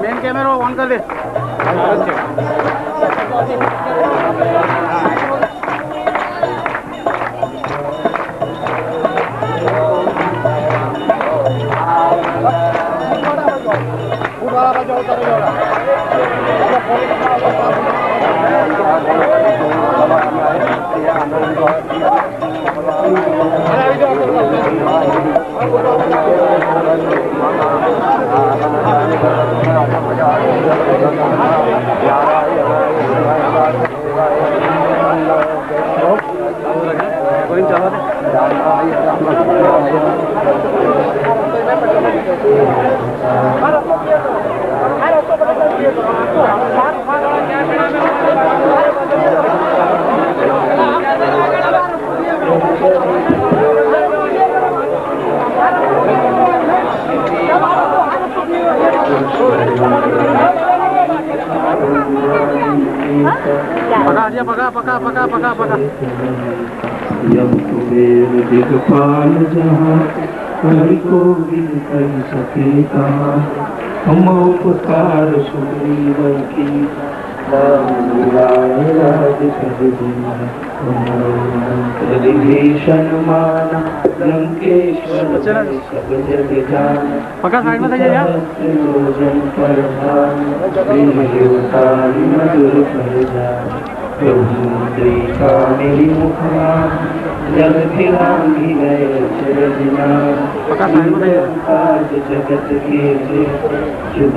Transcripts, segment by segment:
Main camera on कर दे। पका दिया, पका। यम कुबेर दिगपाल जहाँ हरि को भी कर सके कहाँ। हम उपकार सुग्रीव की विभीषण माना लंकेश्वर सब जग जाना। पक्का साइड में जाइए यार। भोजन पर मधुर पर जाना। प्रभु मुद्रिका मेरी मुखमान जब फिरांगी गए चरजना। पक्का साइड में जाइए। काज जगत के शुभ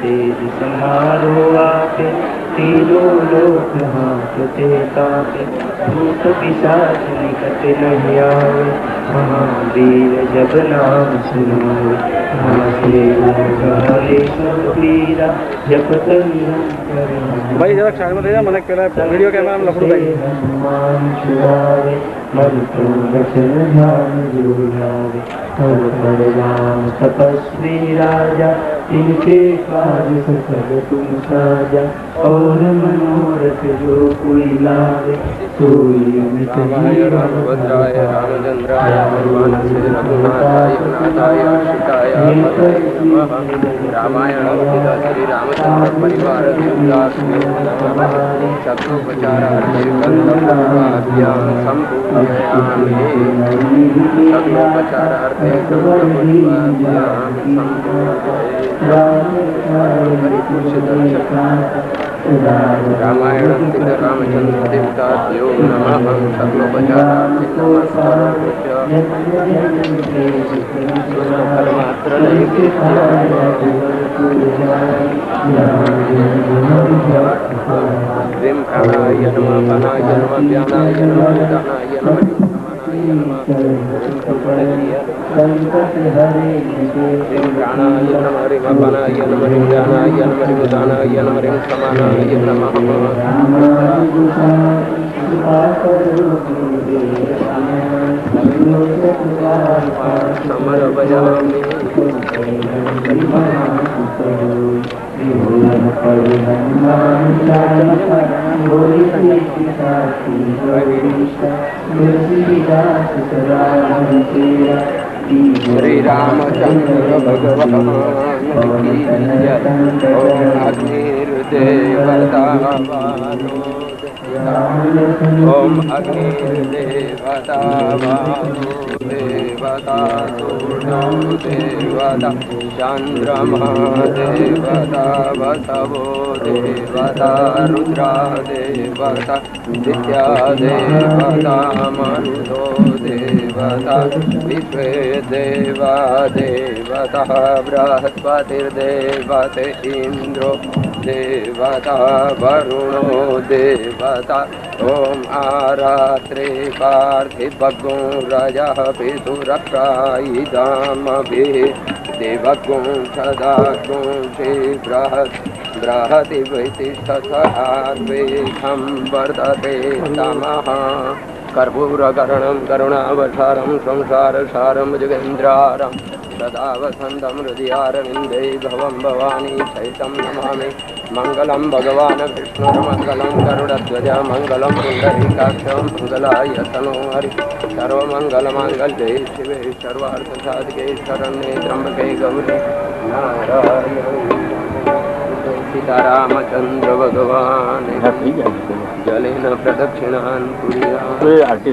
तेज समारो आके तीनों लोक हांकते कांपे। भूत पिशाच निकट नहीं आवे महावीर जब नाम सुनावे। हासे गाले सब पीरा जपत निरंतर। भाई जरा साइड में जाइए, मैंने पहले वीडियो कैमरा में लपड़ गई। हनुमान छुड़ावे मन तो वचन ध्यान जो लावे। हर पर राम तपस्वी राजा इनके काज सकल तुम साजा। और मनोरथ जो कोई लावे सोई अमित रामभद्राय रामचंद्राय हनुमानसे रघुनाथाय नाथाय सीताय पतये नमः। रामायणं श्री रामचंद्र परिवार शत्रुपचारार्थे गन्धर्वाभ्यां सम्पूजयामि। शत्रुपचारार्थे गन्धर्वाभ्यां रामायणं श्री रामचंद्र देवताभ्यो नमः। शत्रुपचारार्थे ह्रीं प्राणाय नमः प्राणाय नमः व्यानाय नमः उदानाय नमः ह्रीं प्राणाय नमः ह्रीं अपानाय नमः ह्रीं व्यानाय नमः ह्रीं उदानाय नमः ह्रीं समानाय नमः। समर्पयामि। श्री रामचंद्र भगवान की जय। ओम अग्निर्देवता ओम अग्निर्देवता देवता सूर्यो देवता चंद्रमा देवता वसवो देवता रुद्रा देवता विद्या देवता मरुतो देवता विश्वे देवा देवता बृहस्पतिर्देवते इंद्रो देवता वरुणो देवता। ओम आरात्रे पार्थिवगुं रजः पितुरप्रायिदामभिः देवगुं सदागुं श्री बृहति वैतिष्ठसहार्वेशं वर्धते तमः। कर्पूरकरणं करुणावतारं संसारसारं भुजगेन्द्रारं सदा वसन्तं हृदयारविन्दे भवं भवानी सहितं नमामि। मंगलम भगवान विष्णुर्मंगलम गरुड़ध्वज मंगलम पुंडरीकाक्ष मंगलाय तनो हरि सर्वमंगलमांगल्ये शिवे सर्वार्थसाधके शरण्ये त्र्यंबके गौरी नारायण सीतारामचंद्र भगवान जलेन प्रदक्षिणान् कुर्यात्।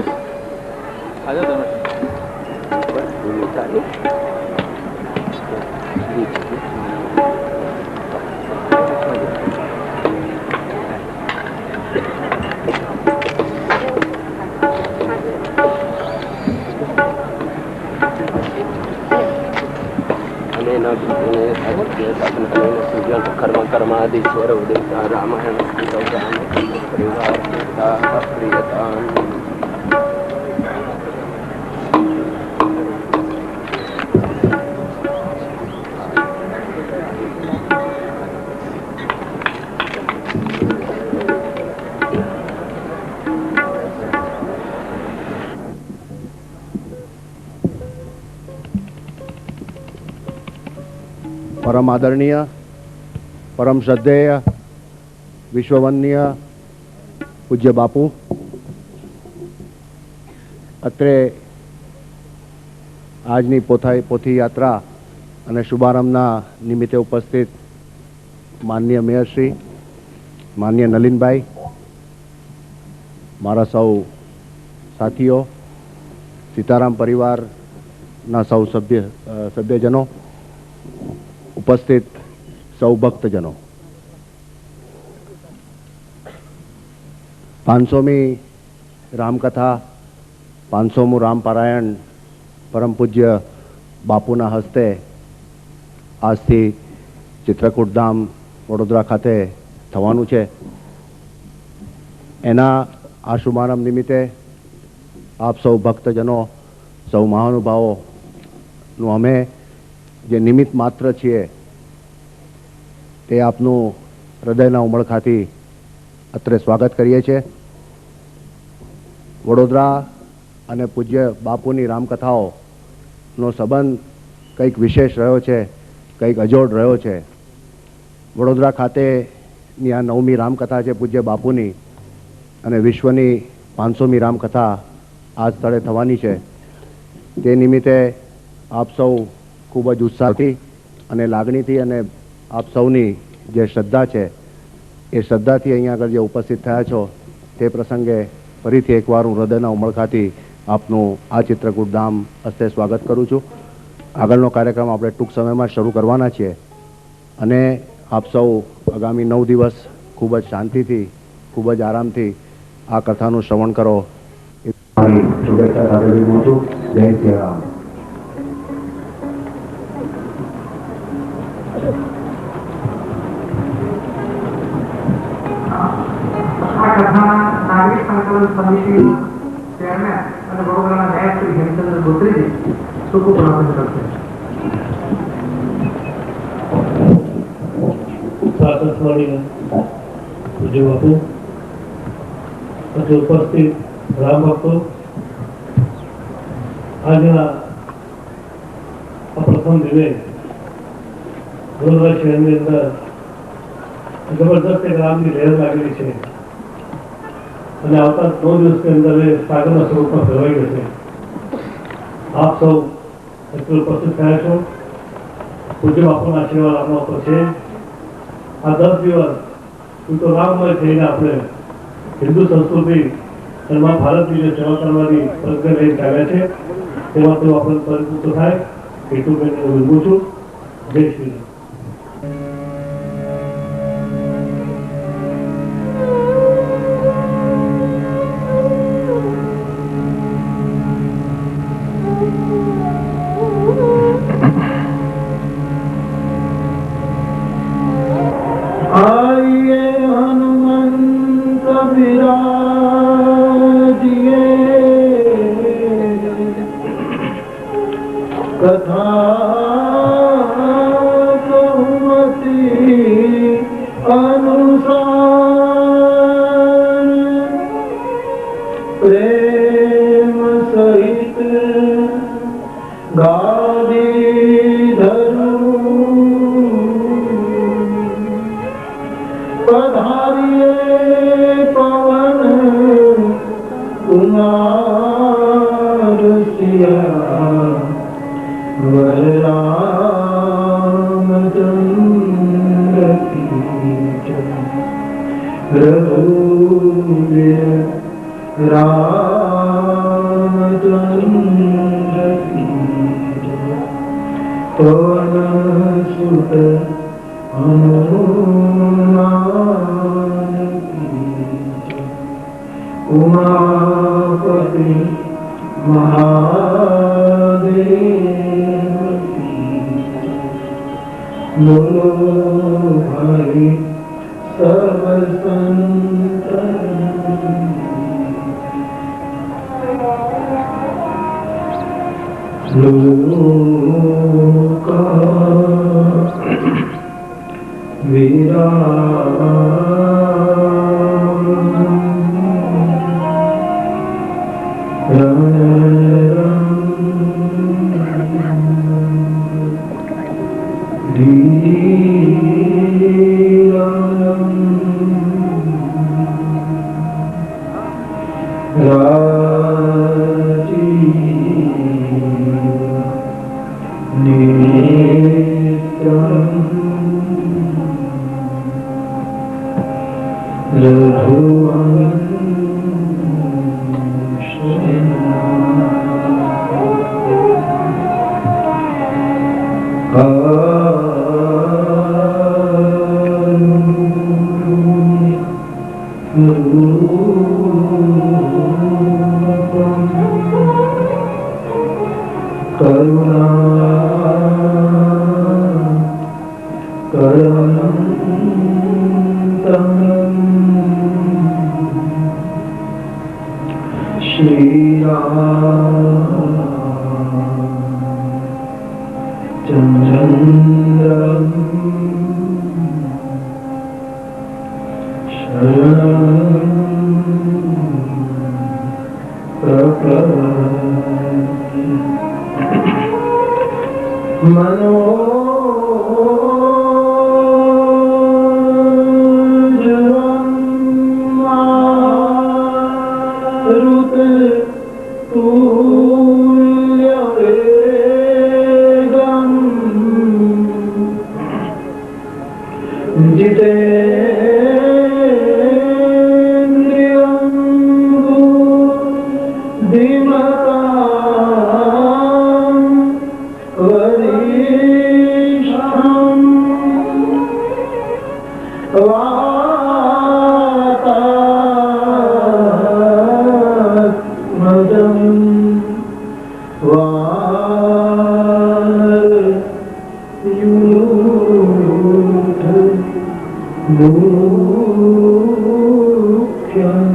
कर्म कर्मादीश्वर उदिता रामायण परिवार प्रियता। परम आदरणीय, परम श्रद्धेय, विश्ववंदनीय पूज्य बापू અત્રે આજની પોથી યાત્રા અને શુભારંભના નિમિત્તે ઉપસ્થિત માનનીય મેયરશ્રી, માનનીય નલિનભાઈ, મારા સૌ સાથીઓ, સીતારામ પરિવારના સૌ સભ્યજનો, ઉપસ્થિત સૌ ભક્તજનો, 500મી રામકથા, 500મું રામપારાયણ પરમ પૂજ્ય બાપુના હસ્તે આજથી ચિત્રકૂટ ધામ વડોદરા ખાતે થવાનું છે. એના આ શુભારંભ નિમિત્તે આપ સૌ ભક્તજનો, સૌ મહાનુભાવોનું અમે જે નિમિત્ત માત્ર છીએ તે આપનું હૃદયના ઉમળખાથી અત્રે સ્વાગત કરીએ છીએ. વડોદરા અને પૂજ્ય બાપુની રામકથાઓનો સંબંધ કંઈક વિશેષ રહ્યો છે, કંઈક અજોડ રહ્યો છે. વડોદરા ખાતેની આ 9મી રામકથા છે પૂજ્ય બાપુની, અને વિશ્વની 500મી રામકથા આ સ્થળે થવાની છે. તે નિમિત્તે આપ સૌ ખૂબ જ ઉત્સાહથી અને લાગણીથી અને આપ સૌની જે શ્રદ્ધા છે એ શ્રદ્ધાથી અહીંયા આગળ જે ઉપસ્થિત થયા છો તે પ્રસંગે ફરીથી એકવાર હું હૃદયના ઉમળખાથી આપનું આ ચિત્રકૂટ ધામ હસ્તે સ્વાગત કરું છું. આગળનો કાર્યક્રમ આપણે ટૂંક સમયમાં શરૂ કરવાના છીએ અને આપ સૌ આગામી 9 દિવસ ખૂબ જ શાંતિથી, ખૂબ જ આરામથી આ કથાનું શ્રવણ કરો. શુભેચ્છા સાથે વિનંતી છું. જય શ્રી રામ. આ કથાના નાગરિક સંકલન સમિતિ ચેરમેન અને વડોદરાના નાયબ શ્રી હેમચંદ્ર ગોત્રીજી શુભ પ્રવચન કરશે. પૂજ્ય બાપુ, ઉપસ્થિત રામ ભક્તો, આજના આ પ્રથમ દિને વડોદરા શહેરની અંદર જબરદસ્ત એક રામની લહેર લાગેલી છે અને આવતા 9 દિવસની અંદર એ સાગરના સ્વરૂપમાં ફેરવાઈ જશે. આપ સૌ ઉપસ્થિત થયા છો. પૂજ્ય બાપુના આશીર્વાદ આપણા ઉપર છે. આ 10 દિવસ તો રામમય થઈને આપણે હિન્દુ સંસ્કૃતિ અને ભારતની જે સેવા કરવાની પ્રજ્ઞા લઈને ચાલ્યા છે તેમાં તેઓ આપણે પરિપૂર્ણ થાય એટલું મેં વિનવું છું. જય શ્રી રામ. उमापति महादेव बोलो भाई सब संतन लोका विराम चन्द्रं शरणं प्रपद्ये मनोजवं मारुततुल्यवेगं जितेन्द्रियं बुद्धिमतां वरिष्ठं वातात्मजं वानरयूथमुख्यं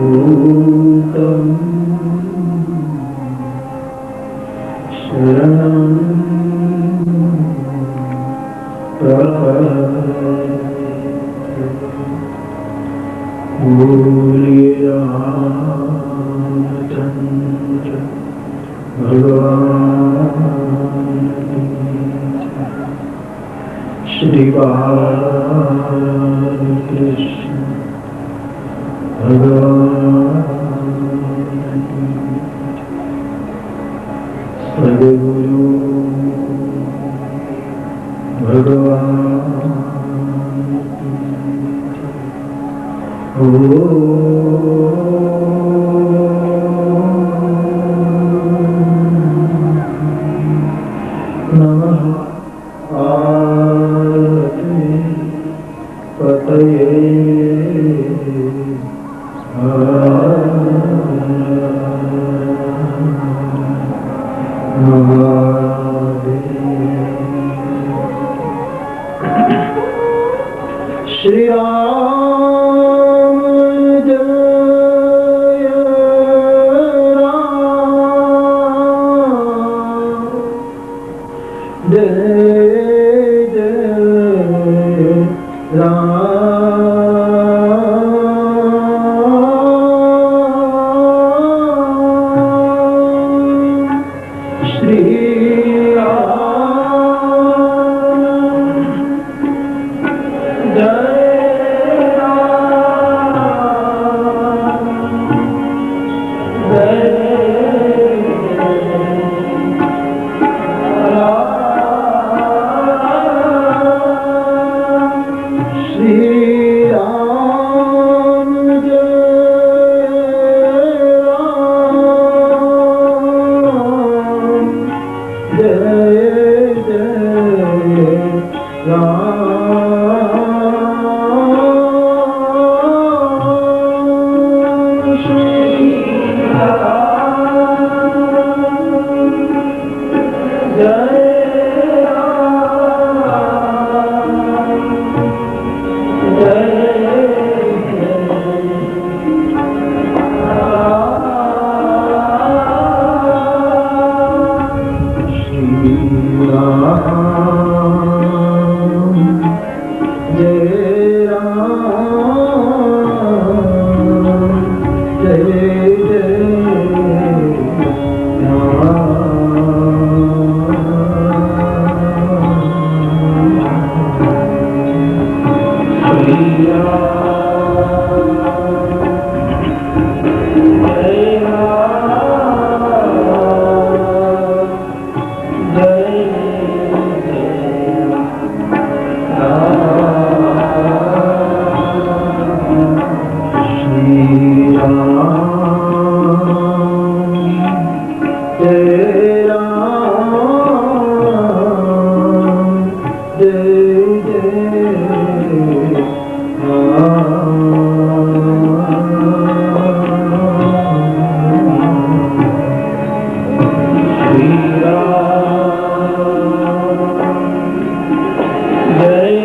श्रीरामदूतं शरणं प्रपद्ये बोलिए रामचन्द्र भगवान की श्री बालकृष्ण भगवान की सद्गुरु भगवान की नमः आरती पतये श्री राम जय राम जय जय राम श्री राम जय राम जय जय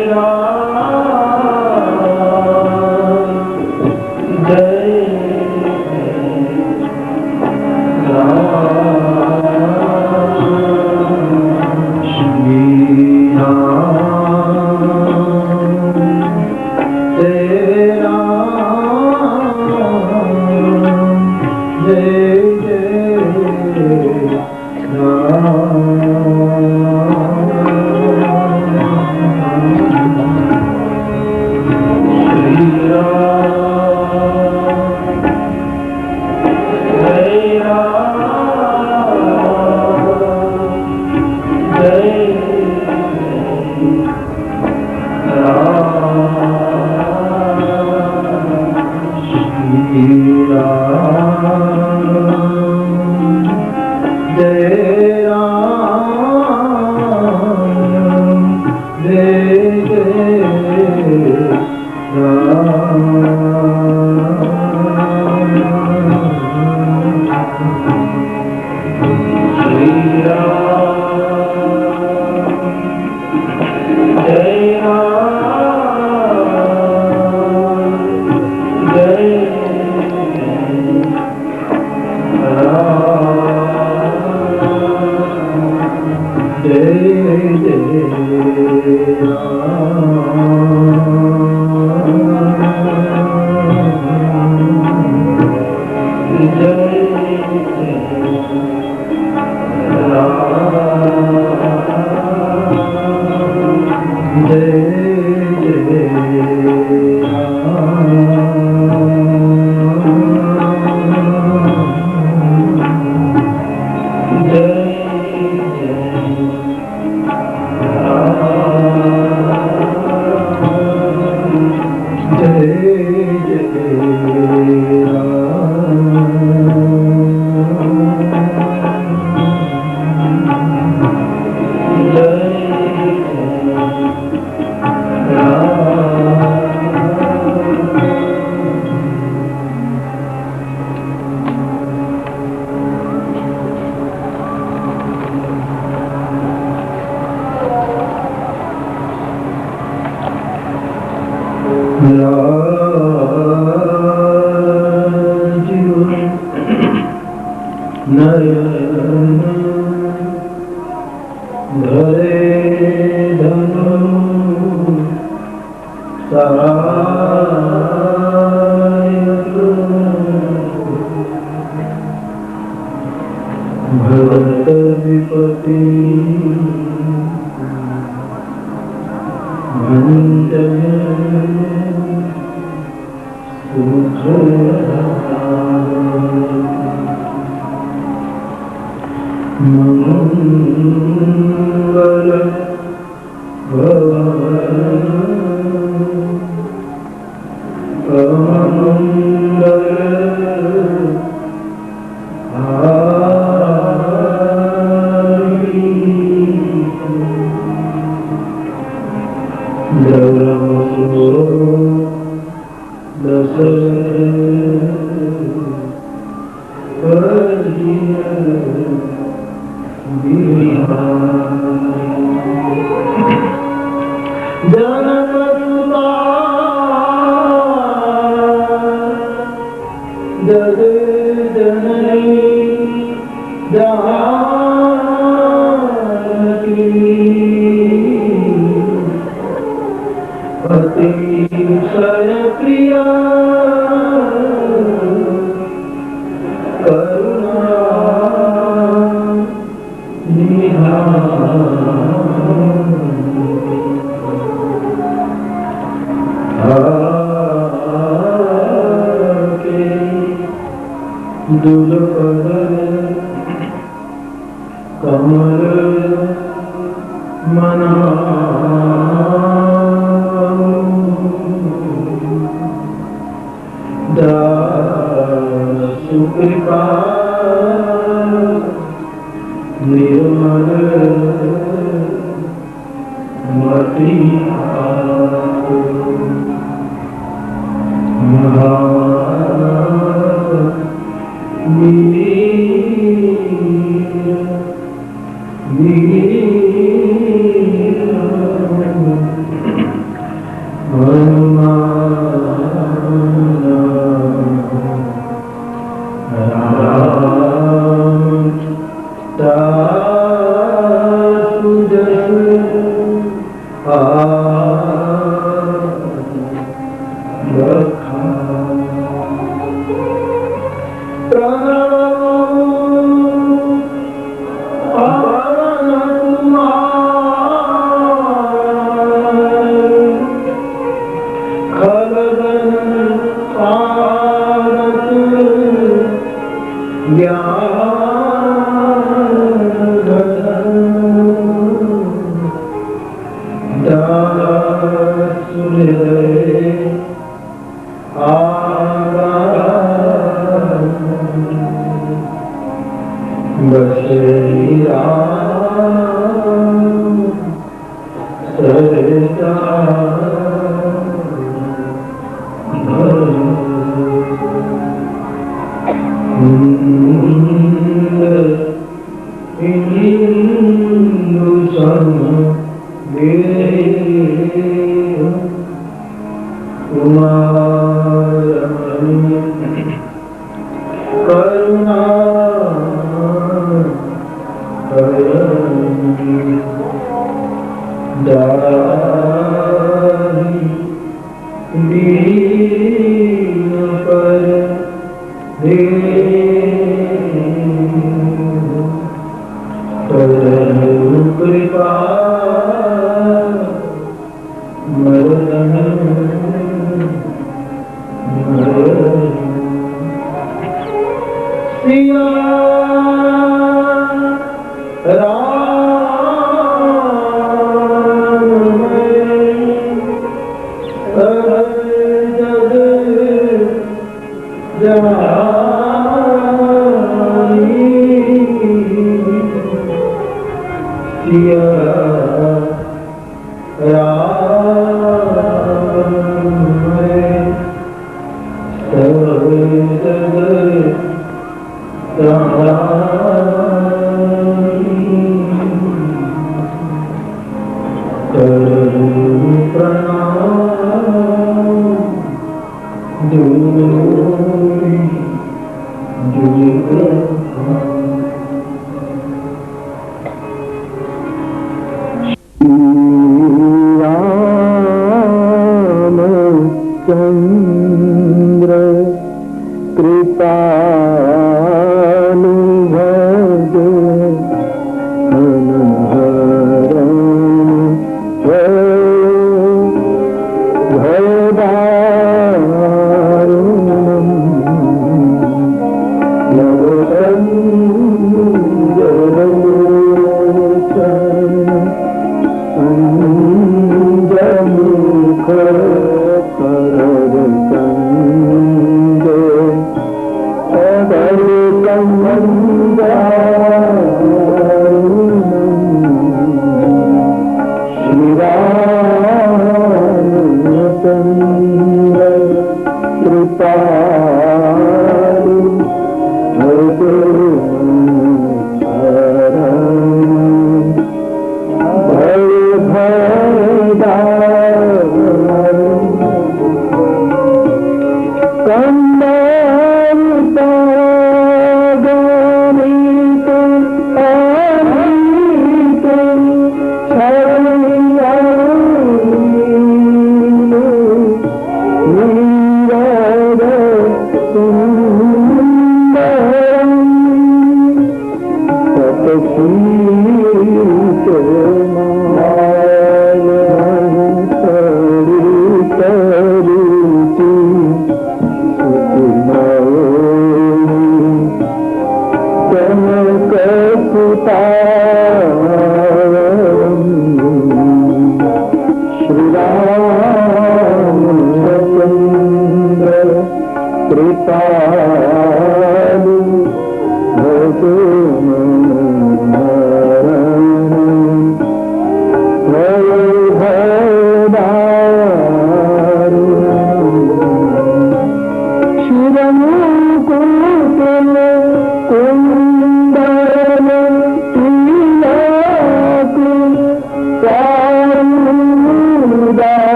Da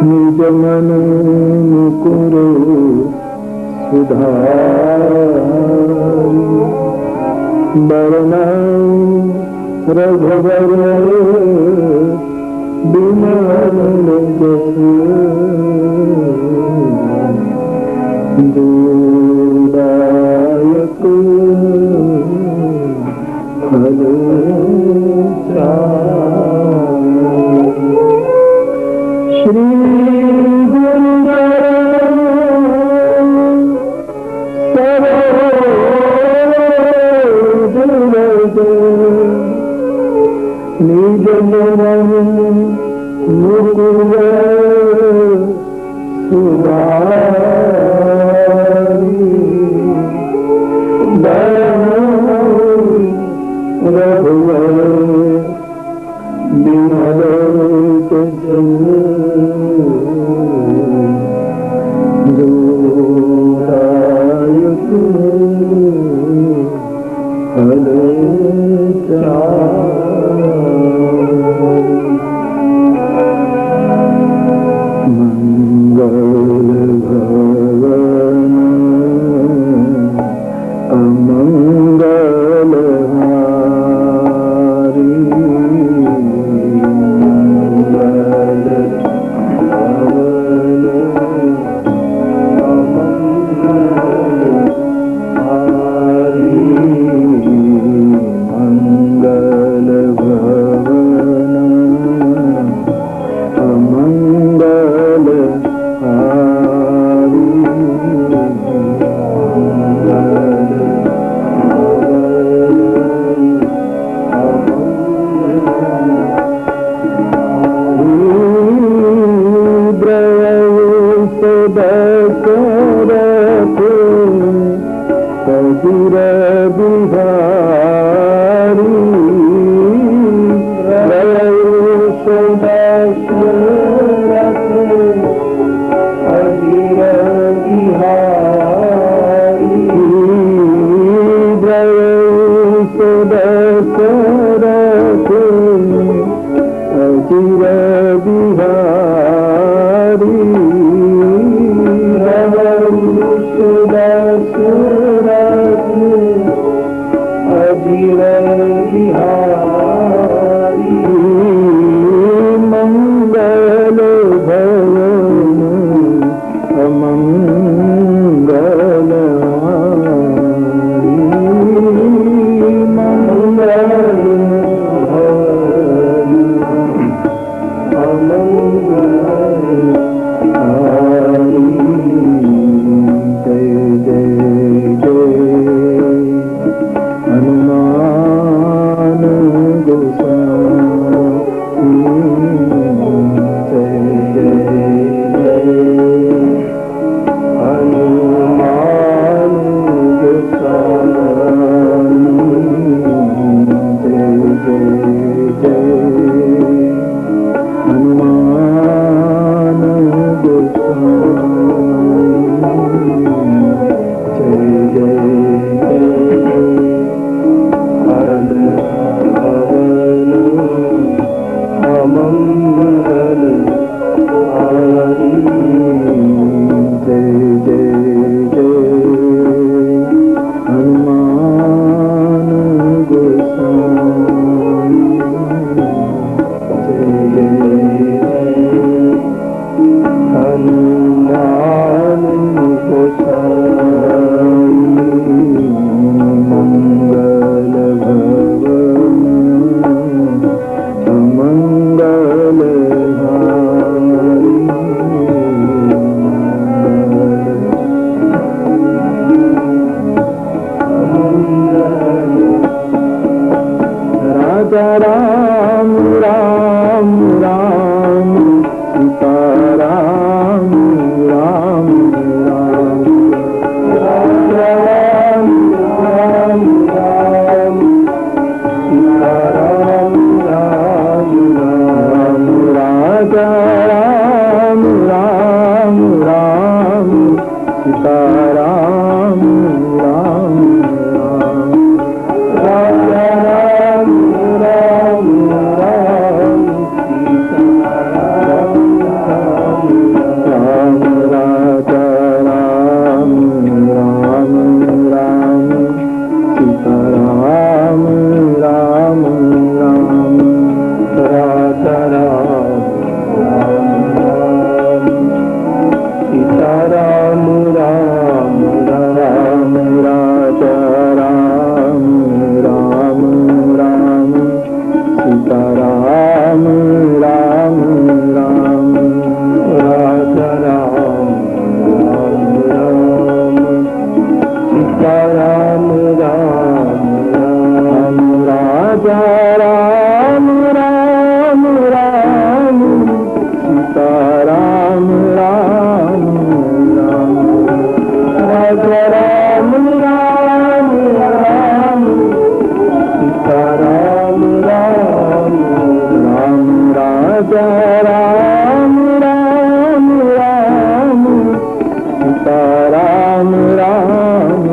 निज मन मुकुर सुधारी बरना रघुवर बिमल जस दुदायक फल श्री निज मन मुकुर सुधारी रघुवर बिमल जस दुदायक फल राजा राम राम राम सीता राम राम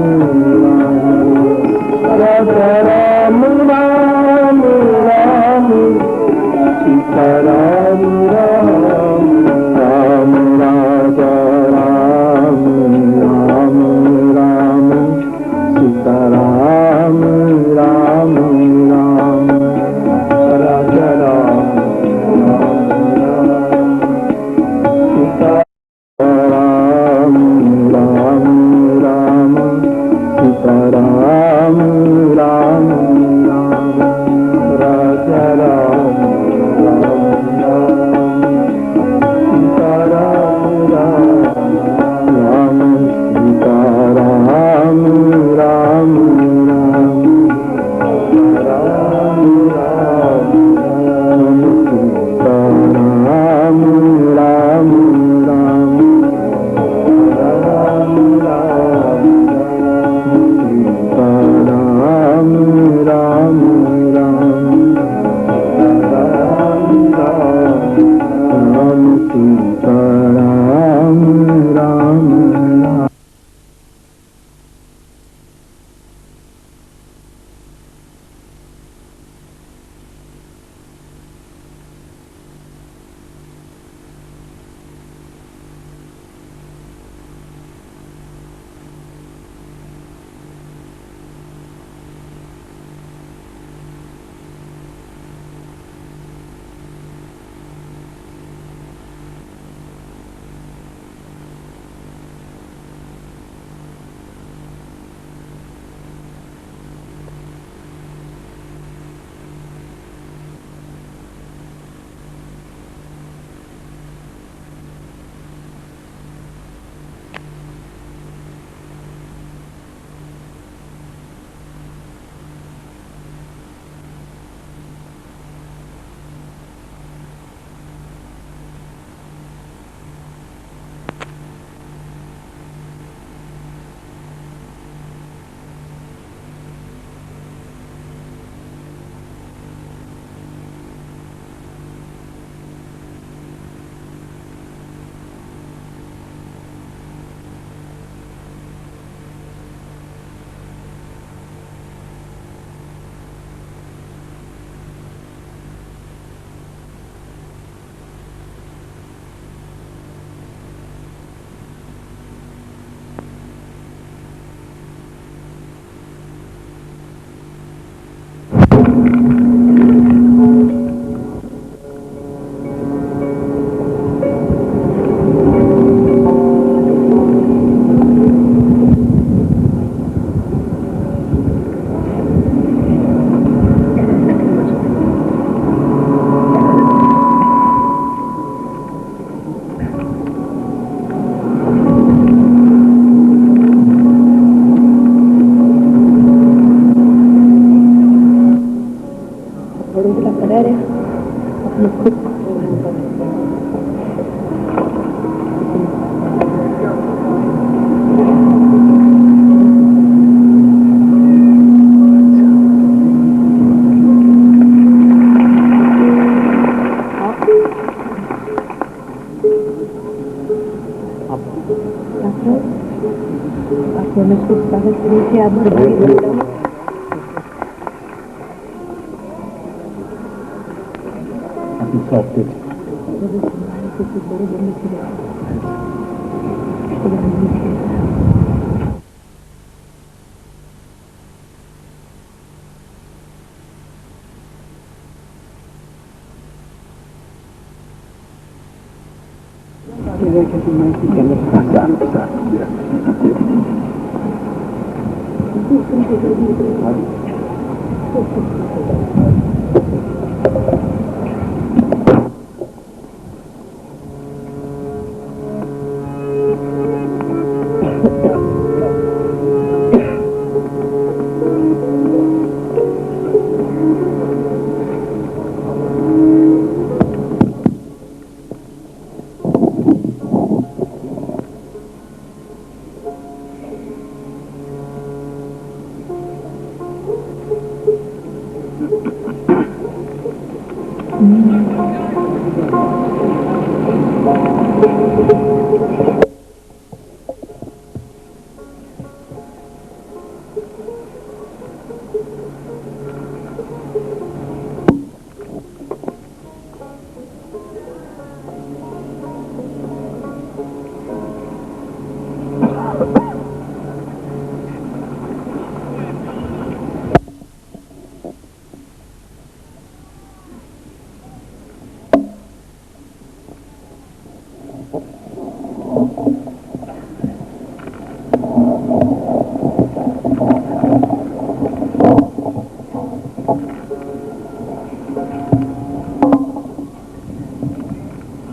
राजा राम राम राम सीता राम राम राम राजा राम राम राम सीता राम राम राम राजा राम सीता राम राम राम सीता राम राम राम राजा राम सीता राम राम सीता राम राम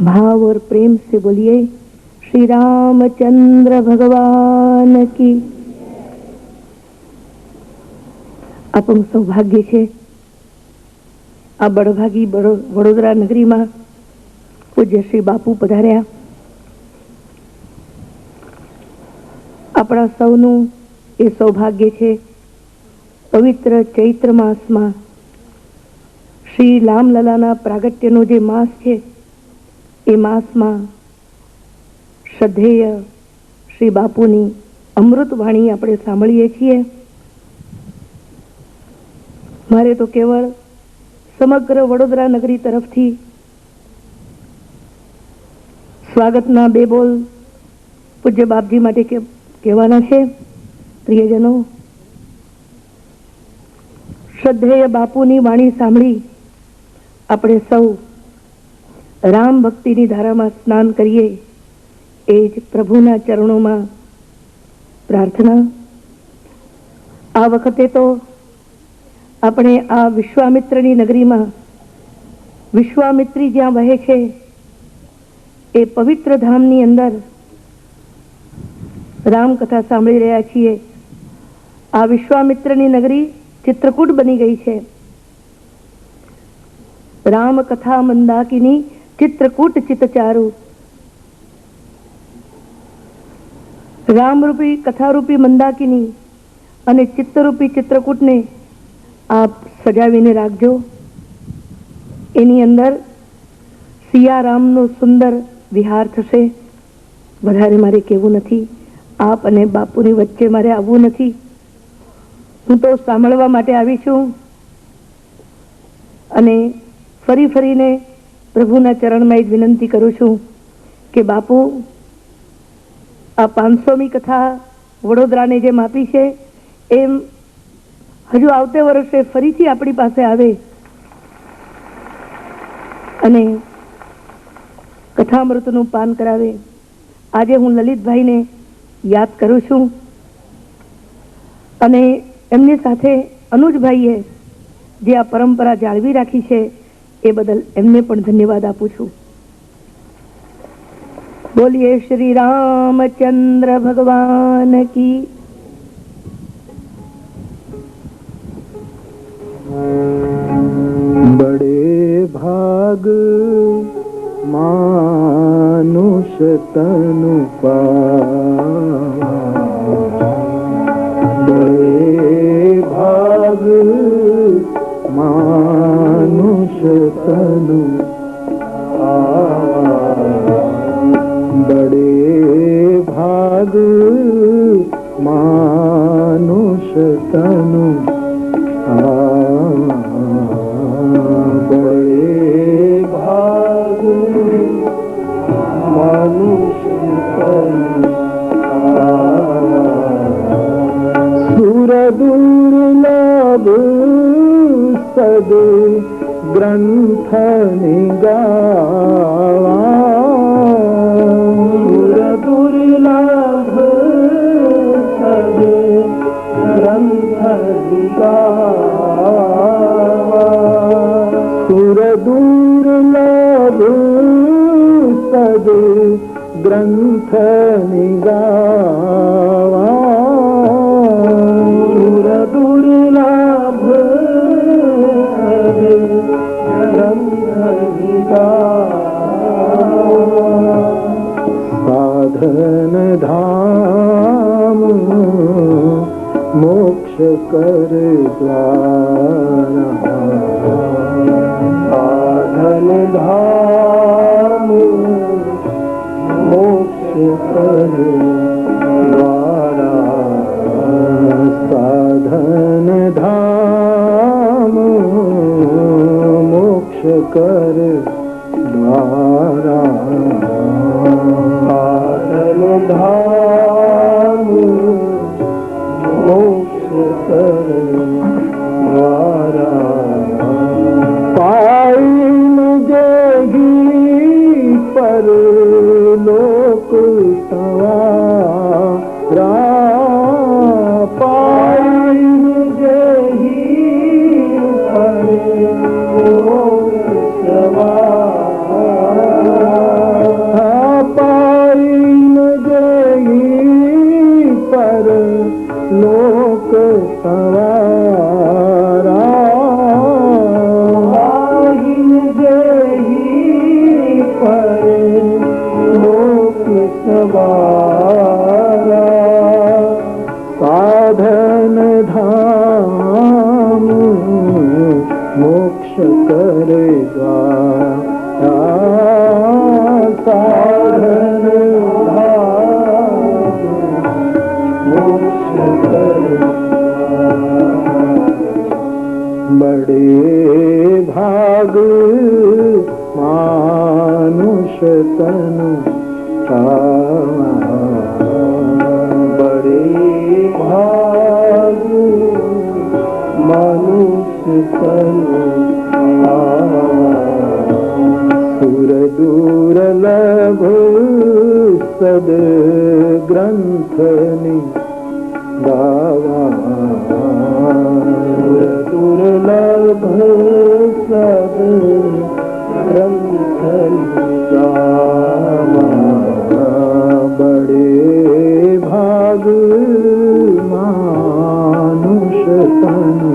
भाव और प्रेम से बोलिए श्री रामचंद्र भगवान की। આપણું સૌભાગ્ય છે આ બળભાગી વડોદરા નગરીમાં પૂજ્ય શ્રી બાપુ પધાર્યા. આપણા સૌનું એ સૌભાગ્ય છે પવિત્ર ચૈત્ર માસમાં શ્રી રામલલાના પ્રાગટ્યનો જે માસ છે એ માસમાં શ્રદ્ધેય શ્રી બાપુની અમૃતવાણી આપણે સાંભળીએ છીએ. મારે તો કેવળ સમગ્ર વડોદરા નગરી તરફથી સ્વાગતના બે બોલ પૂજ્ય બાપજી માટે કહેવાના છે. પ્રિયજનો, શ્રદ્ધેય બાપુની વાણી સાંભળી આપણે સૌ રામ ભક્તિની ધારામાં સ્નાન કરીએ એ જ પ્રભુના ચરણોમાં પ્રાર્થના. આ વખતે તો આપણે આ વિશ્વામિત્રની નગરીમાં વિશ્વામિત્રી જ્યાં વહે છે એ પવિત્ર ધામની અંદર રામકથા સાંભળી રહ્યા છીએ. આ વિશ્વામિત્રની નગરી ચિત્રકૂટ બની ગઈ છે. રામકથા મંદાકિની चित्रकूट चितचारु. रामरूपी कथारूपी मंदाकिनी અને ચિત્તરૂપી ચિત્રકૂટને આપ સજાવીને રાખજો. એની અંદર સિયારામનો સુંદર વિહાર થશે. વધારે મારે કહેવું નથી. આપ અને બાપુની વચ્ચે મારે આવવું નથી. હું તો સાંભળવા માટે આવી છું અને ફરી ફરીને પ્રભુના ચરણમાં જ વિનંતી કરું છું કે બાપુ આ 500મી કથા વડોદરાને જેમ આપી છે એમ હજુ આવતે વર્ષે ફરીથી આપણી પાસે આવે અને કથામૃતનું પાન કરાવે. આજે હું લલિતભાઈને યાદ કરું છું અને એમની સાથે અનુજભાઈએ જે આ પરંપરા જાળવી રાખી છે એ બદલ એમને પણ ધન્યવાદ આપું છું. બોલીએ શ્રી રામચંદ્ર ભગવાન की. बड़े भाग मानुष तनु पावा, बड़े भाग मानुष तनु पावा, बड़े भाग मानुष तनु दुर्लभ सद ग्रंथ निगावा, दुर्लभ सद ग्रंथ निगावा, सुर दुर्लभ सद ग्रंथ निगावा, दुर्लभ साधन धाम मोक्ष कर द्वारा, साधन धाम कर द्वारा साधन धाम मोक्ष कर द्वारा साधन धाम मोक्ष कर द्वारा पाइन जगी पर लोक सवारा पाइन जगी पर लोक सवारा पाइन जगी पर लोक सवारा पाइन जगी पर लोक सवारा साधन धाम मोक्ष करे द्वारा साधन धाम मोक्ष करे बड़े भाग मानुष तनु पावा बड़े भाग मनुष्य तनु पावा सुर दुर्लभ सद ग्रंथनि गावा दुर्लभ सद ग्रंथनि गावा बड़े भाग मानुष तनु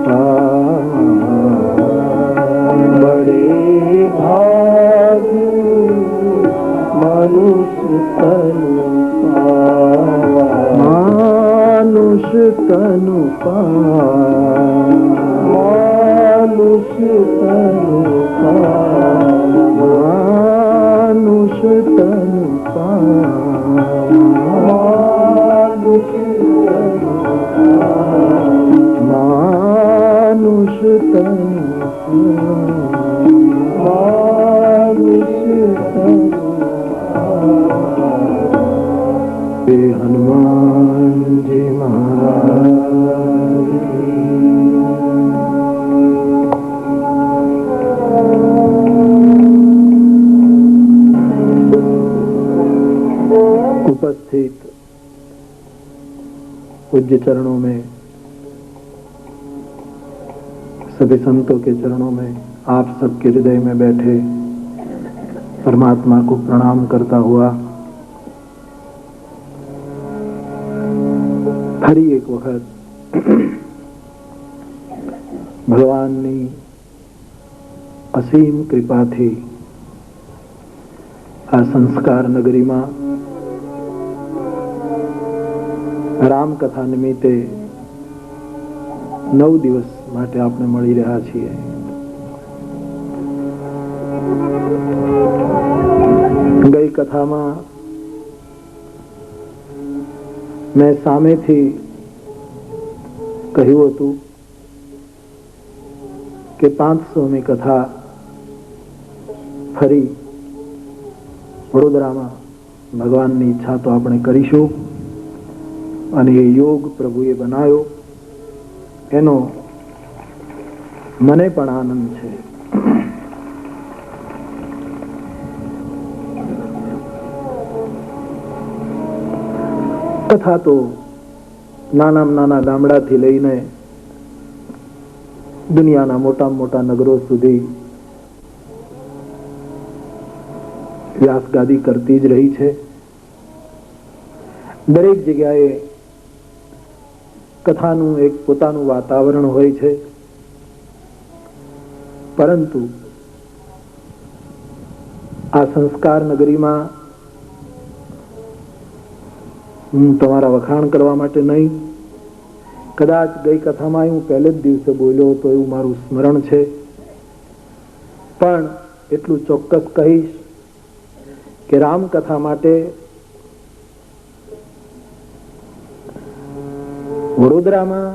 पावा बड़े भाग मनुष्य तनु पावा मानुष तनु पावा मानुष तनु पावा मानुष तनु पावा मानुष तनु पावा मानुष तनु मानुष तनु श्री हनुमान जी महाराज उपस्थित पूज्य चरणों में सभी संतों के चरणों में आप सबके हृदय में बैठे परमात्मा को प्रणाम करता हुआ ફરી એક વખત ભગવાનની અસીમ કૃપાથી આ સંસ્કાર નગરીમાં રામકથા નિમિત્તે 9 દિવસ માટે આપણે મળી રહ્યા છીએ. ગઈ કથામાં મેં સામેથી કહ્યું હતું કે 500મી કથા ફરી વડોદરામાં ભગવાનની ઈચ્છા તો આપણે કરીશું અને એ યોગ પ્રભુએ બનાવ્યો એનો મને પણ આનંદ છે. કથા તો નાનામાં નાના ગામડાથી લઈને દુનિયાના મોટામાં મોટા નગરો સુધી વ્યાસગાદી કરતી જ રહી છે. દરેક જગ્યાએ કથાનું એક પોતાનું વાતાવરણ હોય છે, પરંતુ આ સંસ્કાર નગરીમાં હું તમારા વખાણ કરવા માટે નહીં, કદાચ ગઈ કથામાં હું પહેલે જ દિવસે બોલ્યો હતો એવું મારું સ્મરણ છે, પણ એટલું ચોક્કસ કહીશ કે રામકથા માટે વડોદરામાં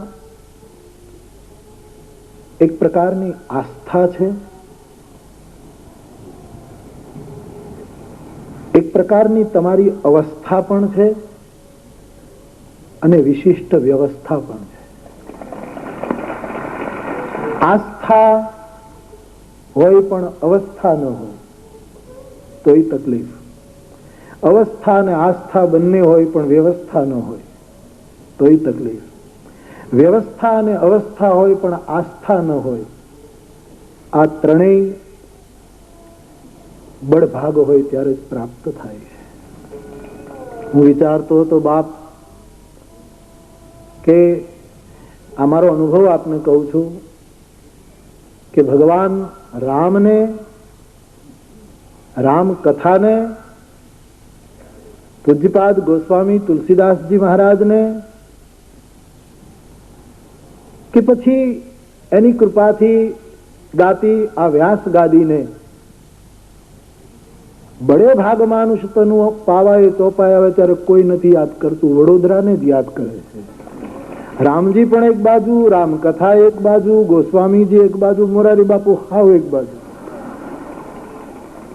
એક પ્રકારની આસ્થા છે, એક પ્રકારની તમારી અવસ્થા પણ છે અને વિશિષ્ટ વ્યવસ્થા પણ છે. આસ્થા હોય પણ અવસ્થા ન હોય તોય તકલીફ, અવસ્થા અને આસ્થા બંને હોય પણ વ્યવસ્થા ન હોય તોય તકલીફ, વ્યવસ્થા અને અવસ્થા હોય પણ આસ્થા ન હોય, આ ત્રણેય બળભાગ હોય ત્યારે જ પ્રાપ્ત થાય છે. હું વિચારતો હતો બાપ કે આ મારો અનુભવ આપને કહું છું કે ભગવાન રામને, રામ કથાને, પૂજ્યપાદ ગોસ્વામી તુલસીદાસજી મહારાજને કે પછી એની કૃપાથી ગાતી આ વ્યાસ ગાદીને બડે ભાગ માનુષતનું પાવાય ચોપાય આવે ત્યારે કોઈ નથી યાદ કરતું, વડોદરાને જ યાદ કરે છે. રામજી પણ એક બાજુ, રામકથા એક બાજુ, ગોસ્વામીજી એક બાજુ, મોરારી બાપુ હાવ એક બાજુ.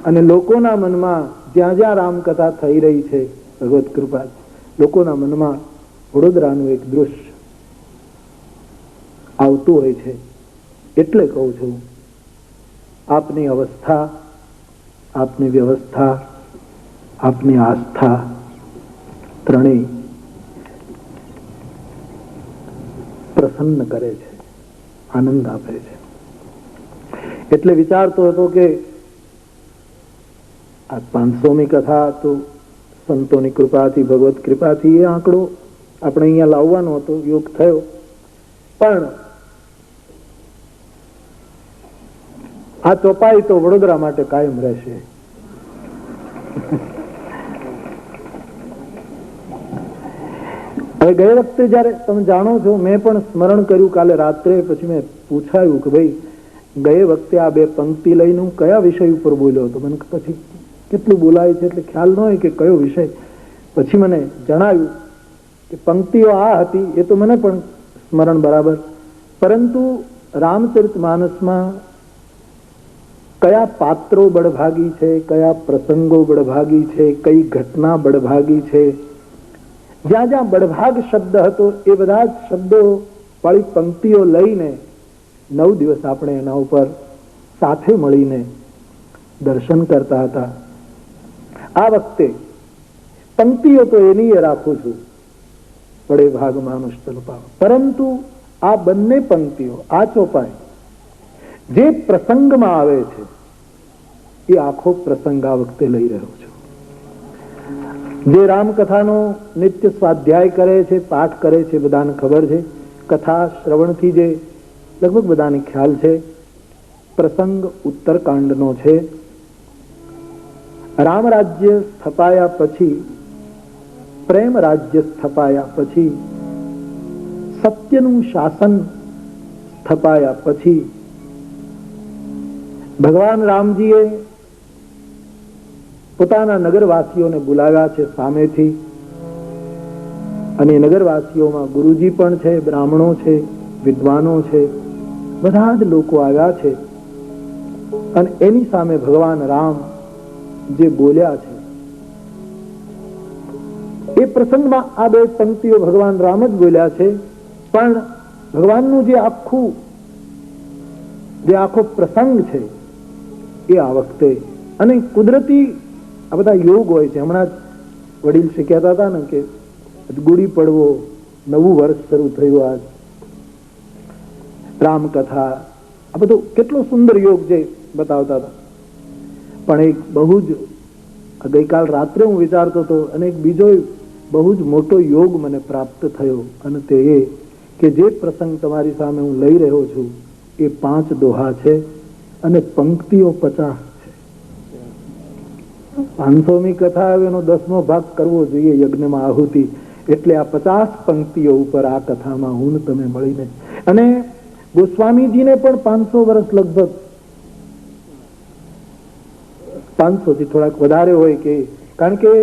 અને લોકોના મનમાં જ્યાં જ્યાં રામકથા થઈ રહી છે ભગવત કૃપા, લોકોના મનમાં વડોદરાનું એક દૃશ્ય આવતું હોય છે. એટલે કહું છું, આપની અવસ્થા, આપની વ્યવસ્થા, આપની આસ્થા ત્રણેય પ્રસન્ન કરે છે, આનંદ આપે છે. એટલે વિચારતો હતો કે આ 500મી કથા તો સંતોની કૃપાથી, ભગવત કૃપાથી એ આંકડો આપણે અહીંયા લાવવાનો હતો, યોગ થયો. પણ આ ચોપાઈ તો વડોદરા માટે કાયમ રહેશે. હવે ગયે વખતે જયારે તમે જાણો છો, મેં પણ સ્મરણ કર્યું કાલે રાત્રે, પછી મેં પૂછાયું કે ભાઈ ગયે વખતે આ બે પંક્તિ લઈને હું કયા વિષય ઉપર બોલ્યો હતો. મને પછી કેટલું બોલાય છે એટલે ખ્યાલ ન હોય કે કયો વિષય. પછી મને જણાવ્યું કે પંક્તિઓ આ હતી, એ તો મને પણ સ્મરણ બરાબર, પરંતુ રામચરિતમાનસમાં કયા પાત્રો બળભાગી છે, કયા પ્રસંગો બળભાગી છે, કઈ ઘટના બળભાગી છે, જ્યાં જ્યાં બળભાગ શબ્દ હતો એ બધા જ શબ્દો વાળી પંક્તિઓ લઈને 9 દિવસ આપણે એના ઉપર સાથે મળીને દર્શન કરતા હતા. આ વખતે પંક્તિઓ તો એની એ રાખું છું, બડે ભાગ માનુષ તન પાવ, પરંતુ આ બંને પંક્તિઓ, આ ચોપાઈ જે પ્રસંગમાં આવે છે એ આખો પ્રસંગ આ વખતે લઈ રહ્યો છું. જે રામકથાનો નિત્ય સ્વાધ્યાય કરે છે, પાઠ કરે છે, બધાને ખબર છે. કથા શ્રવણથી જે લગભગ બધાને ખ્યાલ છે. પ્રસંગ ઉત્તરકાંડનો છે. રામ રાજ્ય સ્થપાયા પછી, પ્રેમ રાજ્ય સ્થપાયા પછી, સત્યનું શાસન સ્થપાયા પછી ભગવાન રામજીએ પોતાના નગરવાસીઓને બોલાવ્યા છે સામેથી. અને નગરવાસીઓમાં ગુરુજી પણ છે, બ્રાહ્મણો છે, વિદ્વાનો છે, બધા જ લોકો આવ્યા છે. અને એની સામે ભગવાન રામ જે બોલ્યા છે એ પ્રસંગમાં આ બે પંક્તિઓ ભગવાન રામ જ બોલ્યા છે. પણ ભગવાનનું જે આખો પ્રસંગ છે એ આ વખતે, અને કુદરતી આ બધા યોગ હોય છે. હમણાં જ વડીલ શીખ્યા હતા ને કે ગુડી પડવો, નવું વર્ષ શરૂ થયું, આજ રામકથા, આ બધો કેટલો સુંદર યોગ છે બતાવતા હતા. પણ એક બહુ જ ગઈકાલ રાત્રે હું વિચારતો હતો, અને એક બીજો બહુ જ મોટો યોગ મને પ્રાપ્ત થયો, અને તે એ કે જે પ્રસંગ તમારી સામે હું લઈ રહ્યો છું એ 5 દોહા છે અને પંક્તિઓ 50 છે. 500મી કથા એનો 10મો ભાગ કરવો જોઈએ યજ્ઞમાં આહુતિ. એટલે આ 50 પંક્તિઓ ઉપર આ કથામાં હું તમે મળીને, અને ગોસ્વામીજીને પણ 500 વર્ષ લગભગ, 500 થી થોડાક વધારે હોય, કે કારણ કે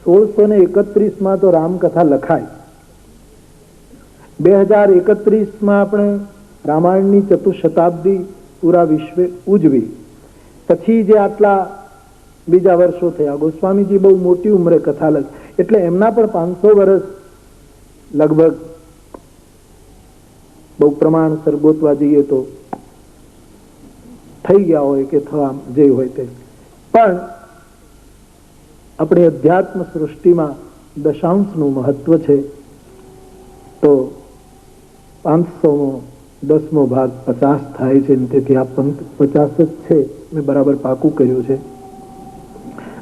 1631માં તો રામકથા લખાય 2031માં આપણે રામાયણની ચતુશતાબ્દી પૂરા વિશ્વે ઉજવી. પછી જે આટલા બીજા વર્ષો થયા, ગોસ્વામીજી બહુ મોટી ઉંમરે કથા લખી, એટલે એમના પણ 500 વર્ષ લગભગ બહુ પ્રમાણસર ગોતવા જઈએ તો થઈ ગયા હોય કે થવા જે હોય તે. પણ આપણી અધ્યાત્મ સૃષ્ટિમાં દશાંશનું મહત્વ છે. તો 500નો 10મો ભાગ 50 થાય છે, તેથી આ પંક્તિ 50 જ છે. મેં બરાબર પાકું કર્યું છે.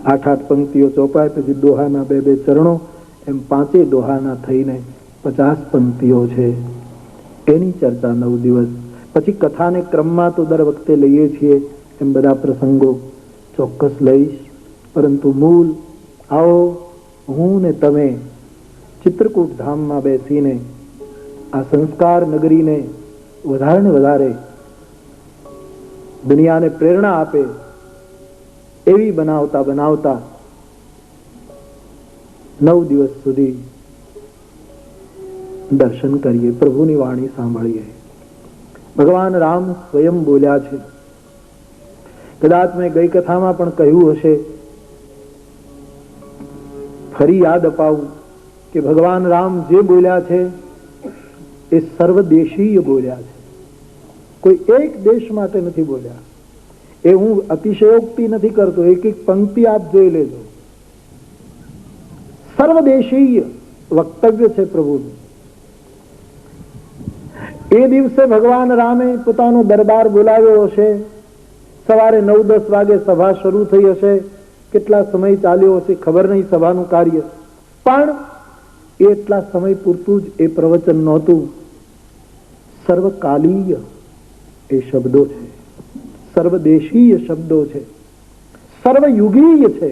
8 પંક્તિઓ ચોપાય, પછી દોહાના 2 ચરણો, એમ 5 દોહાના થઈને 50 પંક્તિઓ છે. એની ચર્ચા 9 દિવસ. પછી કથાને ક્રમમાં તો દર વખતે લઈએ છીએ, એમ બધા પ્રસંગો ચોક્કસ લઈશ. પરંતુ મૂળ આવો હું ને તમે ચિત્રકૂટ ધામમાં બેસીને આ સંસ્કાર નગરીને વધારે ને વધારે દુનિયાને પ્રેરણા આપે એવી બનાવતા બનાવતા 9 દિવસ સુધી દર્શન કરીએ, પ્રભુની વાણી સાંભળીએ. ભગવાન રામ સ્વયં બોલ્યા છે. કદાચ મેં ગઈ કથામાં પણ કહ્યું હશે, ફરી યાદ અપાવું કે ભગવાન રામ જે બોલ્યા છે એ સર્વદેશીય બોલ્યા છે. કોઈ એક દેશ માટે નથી બોલ્યા. એ હું અતિશયોક્તિ નથી કરતો, એક એક પંક્તિ આપ જોઈ લેજો. સર્વદેશીય વક્તવ્ય છે પ્રભુનું. એ દિવસે ભગવાન રામે પોતાનો દરબાર બોલાવ્યો હશે. સવારે 9-10 વાગે સભા શરૂ થઈ હશે. કેટલા સમય ચાલ્યો હશે ખબર નહીં સભાનું કાર્ય, પણ એટલા સમય પૂરતું જ એ પ્રવચન નહોતું. સર્વકાલીય એ શબ્દો છે, સર્વદેશીય શબ્દો છે, સર્વયુગીય છે,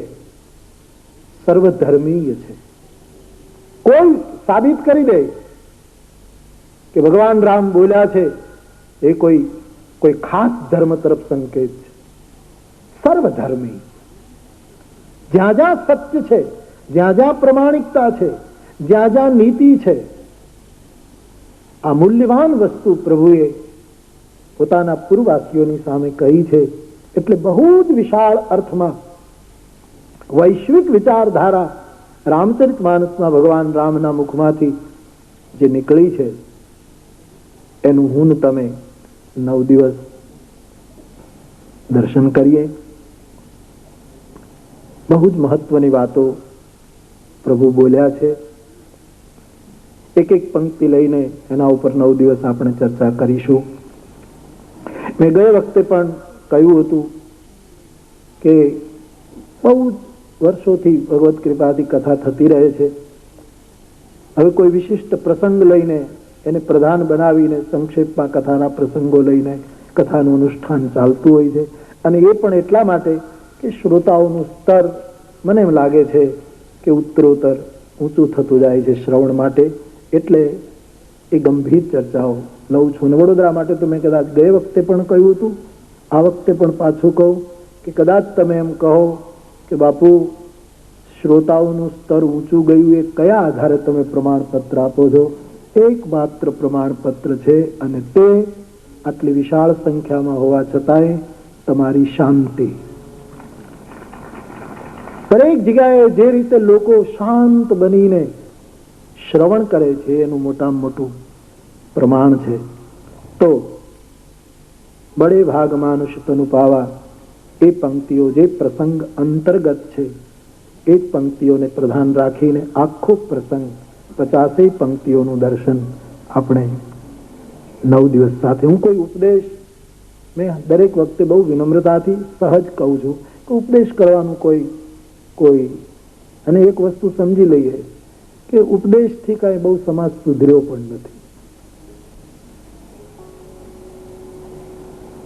સર્વધર્મીય છે. કોઈ સાબિત કરી દે કે ભગવાન રામ બોલ્યા છે એ કોઈ ખાસ ધર્મ તરફ સંકેત છે. સર્વધર્મી. જ્યાં જ્યાં સત્ય છે, જ્યાં જ્યાં પ્રમાણિકતા છે, જ્યાં જ્યાં નીતિ છે, આ મૂલ્યવાન વસ્તુ પ્રભુએ પોતાના પૂર્વવાસીઓની સામે કહી છે. એટલે બહુ જ વિશાળ અર્થમાં વૈશ્વિક વિચારધારા રામચરિતમાનસમાં ભગવાન રામના મુખમાંથી જે નીકળી છે એનું હું તમે 9 દિવસ દર્શન કરીએ. બહુ જ મહત્વની વાતો પ્રભુ બોલ્યા છે. એક એક પંક્તિ લઈને એના ઉપર 9 દિવસ આપણે ચર્ચા કરીશું. મેં ગયા વખતે પણ કહ્યું હતું કે બહુ વર્ષોથી ભગવત કૃપાથી કથા થતી રહે છે. હવે કોઈ વિશિષ્ટ પ્રસંગ લઈને એને પ્રધાન બનાવીને સંક્ષેપમાં કથાના પ્રસંગો લઈને કથાનું અનુષ્ઠાન ચાલતું હોય છે. અને એ પણ એટલા માટે કે શ્રોતાઓનું સ્તર મને એમ લાગે છે કે ઉત્તરોત્તર ઊંચું થતું જાય છે શ્રવણ માટે. એટલે એ ગંભીર ચર્ચાઓ લઉં છું. વડોદરા માટે તો મેં કદાચ ગયે વખતે પણ કહ્યું હતું, આ વખતે પણ પાછું કહું કે કદાચ તમે એમ કહો કે બાપુ શ્રોતાઓનું સ્તર ઊંચું ગયું, એ કયા આધારે તમે પ્રમાણપત્ર આપો છો? એકમાત્ર પ્રમાણપત્ર છે, અને તે આટલી વિશાળ સંખ્યામાં હોવા છતાંય તમારી શાંતિ. દરેક જગ્યાએ જે રીતે લોકો શાંત બનીને શ્રવણ કરે છે એનું મોટામાં મોટું પ્રમાણ છે. તો બડે ભાગ માનુષ તનુ પાવા એ પંક્તિઓ જે પ્રસંગ અંતર્ગત છે એ જ પંક્તિઓને પ્રધાન રાખીને આખો પ્રસંગ 50 પંક્તિઓનું દર્શન આપણે 9 દિવસ સાથે. હું કોઈ ઉપદેશ મેં દરેક વખતે બહુ વિનમ્રતાથી સહજ કહું છું કે ઉપદેશ કરવાનું કોઈ અને એક વસ્તુ સમજી લઈએ કે ઉપદેશથી કાંઈ બહુ સમાજ સુધર્યો પણ નથી.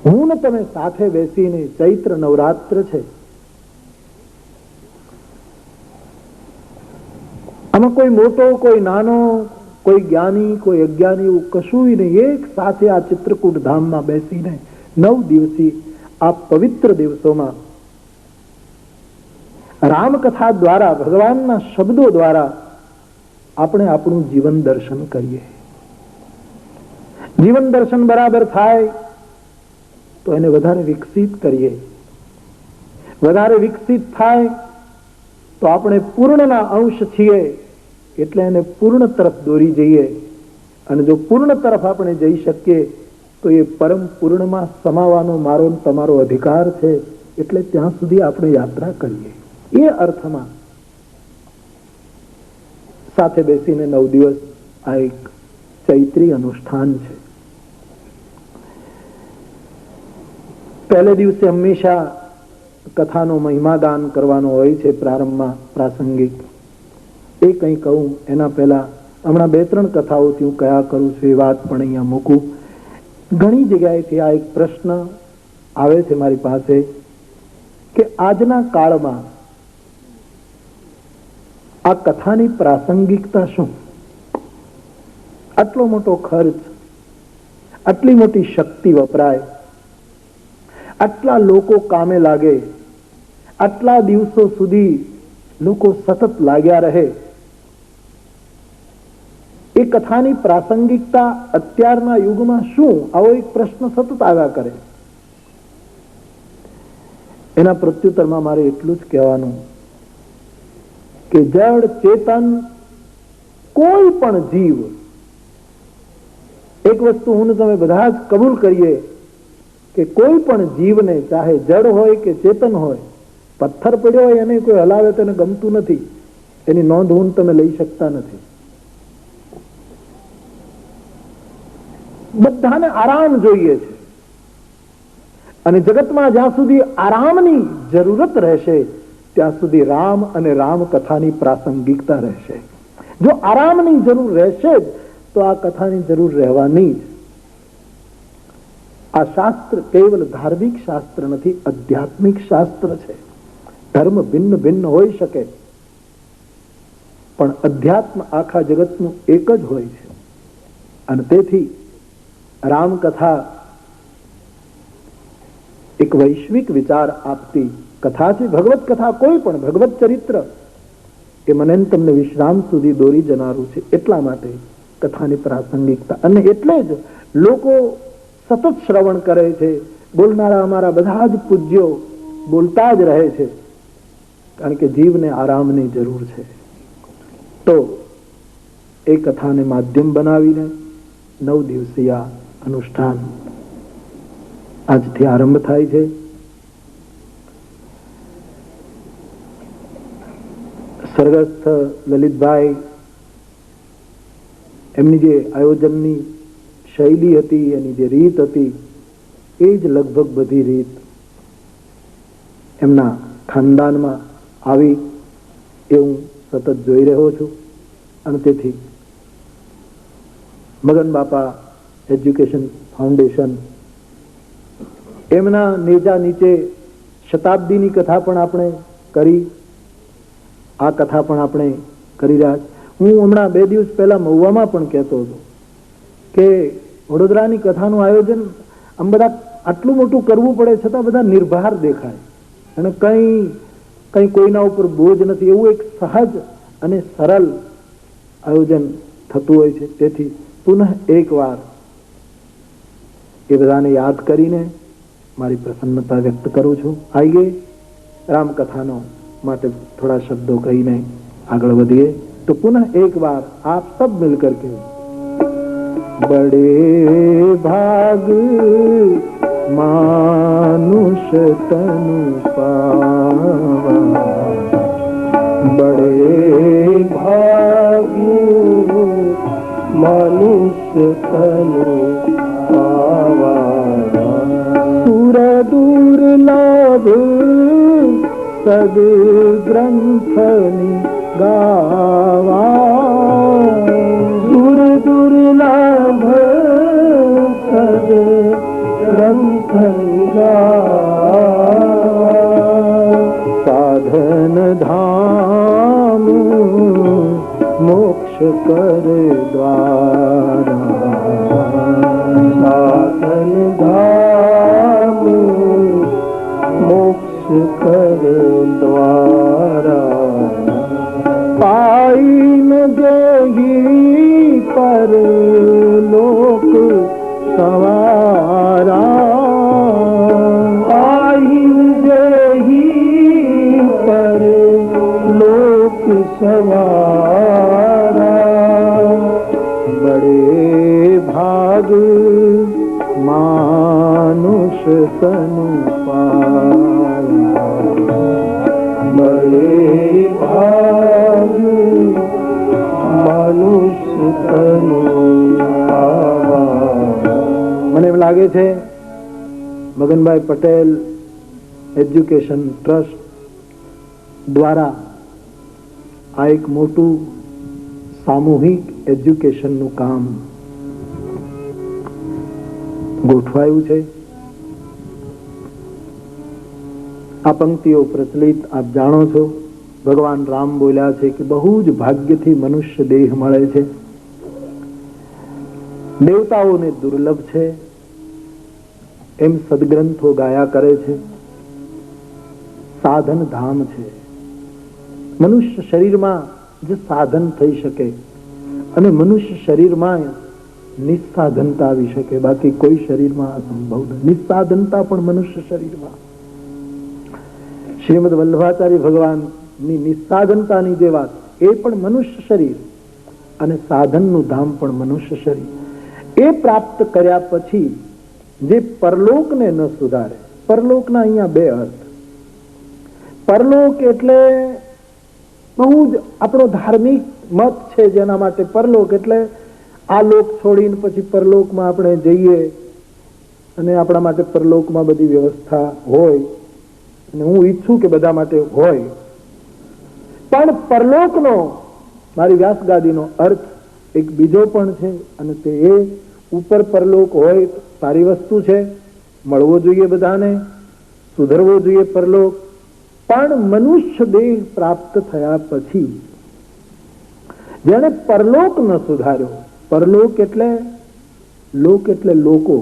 હું ને તમે સાથે બેસીને ચૈત્ર નવરાત્ર છે, આમાં કોઈ મોટો કોઈ નાનો, કોઈ જ્ઞાની કોઈ અજ્ઞાની એવું કશું નહીં. એક સાથે આ ચિત્રકૂટ ધામમાં બેસીને 9 દિવસી આ પવિત્ર દિવસોમાં રામકથા દ્વારા, ભગવાનના શબ્દો દ્વારા આપણે આપણું જીવન દર્શન કરીએ. જીવન દર્શન બરાબર થાય તો એને વધારે વિકસિત કરીએ. વધારે વિકસિત થાય તો આપણે પૂર્ણના અંશ છીએ એટલે એને પૂર્ણ તરફ દોરી જઈએ. અને જો પૂર્ણ તરફ આપણે જઈ શકીએ તો એ પરમ પૂર્ણમાં સમાવાનો મારો તમારો અધિકાર છે. એટલે ત્યાં સુધી આપણે યાત્રા કરીએ. એ અર્થમાં સાથે બેસીને 9 દિવસ આ એક ચૈત્રી અનુષ્ઠાન છે. પહેલે દિવસે હંમેશા કથાનો મહિમાદાન કરવાનો હોય છે. પ્રારંભમાં પ્રાસંગિક એ કંઈ કહું એના પહેલા હમણાં 2-3 કથાઓથી હું કયા કરું છું એ વાત પણ અહીંયા મૂકું. ઘણી જગ્યાએથી આ એક પ્રશ્ન આવે છે મારી પાસે કે આજના કાળમાં આ કથાની પ્રાસંગિકતા શું? આટલો મોટો ખર્ચ, આટલી મોટી શક્તિ વપરાય, આટલા લોકો કામે લાગે, આટલા દિવસો સુધી લોકો સતત લાગ્યા રહે, એ કથાની પ્રાસંગિકતા અત્યારના યુગમાં શું? આવો એક પ્રશ્ન સતત આવ્યા કરે. એના પ્રત્યુત્તરમાં મારે એટલું જ કહેવાનું કે જડ ચેતન કોઈ પણ જીવ, એક વસ્તુ હું તમે બધા જ કબૂલ કરીએ કે કોઈ પણ જીવને, ચાહે જડ હોય કે ચેતન હોય, પથ્થર પડ્યો હોય એને કોઈ હલાવે તો એને ગમતું નથી, એની નોંધ હું તમે લઈ શકતા નથી. બધાને આરામ જોઈએ છે અને જગતમાં જ્યાં સુધી આરામની જરૂરત રહેશે ત્યાં સુધી રામ અને રામ કથાની પ્રાસંગિકતા રહેશે. જો આરામની જરૂર રહેશે જ તો આ કથાની જરૂર રહેવાની જ. આ શાસ્ત્ર કેવલ ધાર્મિક શાસ્ત્ર નથી, આધ્યાત્મિક શાસ્ત્ર છે. ધર્મ ભિન્ન ભિન્ન હોઈ શકે પણ અધ્યાત્મ આખા જગતનું એક જ હોય છે. અને તેથી રામકથા એક વૈશ્વિક વિચાર આપતી કથા છે. ભગવત કથા કોઈ પણ ભગવત ચરિત્ર એ મને તમને વિશ્રામ સુધી દોરી જનારું છે. એટલા માટે કથાની પ્રાસંગિકતા, અને એટલે જ લોકો સતત શ્રવણ કરે છે. બોલનારા અમારા બધા જ પૂજ્યો બોલતા જ રહે છે કારણ કે જીવને આરામની જરૂર છે. તો એ કથાને માધ્યમ બનાવીને 9 દિવસીય અનુષ્ઠાન આજથી આરંભ થાય છે. સ્વર્ગસ્થ લલિતભાઈ એમની જે આયોજનની શૈલી હતી, એની જે રીત હતી, એ જ લગભગ બધી રીત એમના ખાનદાનમાં આવી એ હું સતત જોઈ રહ્યો છું. અને તેથી મગન બાપા એજ્યુકેશન ફાઉન્ડેશન એમના નેજા નીચે શતાબ્દીની કથા પણ આપણે કરી, આ કથા પણ આપણે કરી રહ્યા. હું હમણાં 2 દિવસ પહેલા મહુવામાં પણ કહેતો હતો કે વડોદરાની કથાનું આયોજન આમ બધા આટલું મોટું કરવું પડે છતાં બધા નિર્ભાર દેખાય અને કંઈ કોઈના ઉપર બોજ નથી. એવું એક સહજ અને સરળ આયોજન થતું હોય છે. તેથી પુનઃ એકવાર એ બધાને યાદ કરીને મારી પ્રસન્નતા વ્યક્ત કરું છું. આઈએ રામકથાનો માટે થોડા શબ્દો કહીને આગળ વધીએ. तो पुनः एक बार आप सब मिलकर के बड़े भाग मानुष तनु पावा, बड़े भाग मानुष तनु पावा, सुर दुर्लभ सद ग्रंथनि गावा, सुर दुर्लभ सद ग्रंथनि गावा, साधन धाम मोक्ष कर द्वारा, साधन धाम मोक्ष कर द्वारा, पाई न देही पर लोक લાગે છે મગનભાઈ પટેલ એજ્યુકેશન ટ્રસ્ટ દ્વારા આ એક મોટું સામૂહિક એજ્યુકેશનનું કામ ગોઠવાયું છે. આ પંક્તિઓ પ્રચલિત આપ જાણો છો. ભગવાન રામ બોલ્યા છે કે બહુ જ ભાગ્યથી મનુષ્ય દેહ મળે છે, દેવતાઓને દુર્લભ છે, એમ સદગ્રંથો ગાયા કરે છે. સાધન ધામ છે. મનુષ્ય શરીરમાં જે સાધન થઈ શકે અને મનુષ્ય શરીરમાં નિસ્સાધનતા આવી શકે, બાકી કોઈ શરીરમાં અસંભવ નથી. નિસ્સાધનતા પણ મનુષ્ય શરીરમાં. શ્રીમદ વલ્લભાચાર્ય ભગવાનની નિસ્સાધનતાની જે વાત, એ પણ મનુષ્ય શરીર અને સાધનનું ધામ પણ મનુષ્ય શરીર. એ પ્રાપ્ત કર્યા પછી જે પરલોકને ન સુધારે, પરલોકના અહીંયા બે અર્થ. પરલોક એટલે બહુ જ આપણો ધાર્મિક મત છે જેના માટે પરલોક એટલે આ લોક છોડીને પછી પરલોકમાં આપણે જઈએ અને આપણા માટે પરલોકમાં બધી વ્યવસ્થા હોય, અને હું ઈચ્છું કે બધા માટે હોય. પણ પરલોકનો, મારી વ્યાસગાદીનો અર્થ એક બીજો પણ છે, અને તે એ ઉપર પરલોક હોય સારી વસ્તુ છે, મળવો જોઈએ બધાને, સુધરવો જોઈએ પરલોક. પણ મનુષ્ય દેહ પ્રાપ્ત થયા પછી જેને પરલોક ન સુધાર્યો, પરલોક એટલે લોક એટલે લોકો,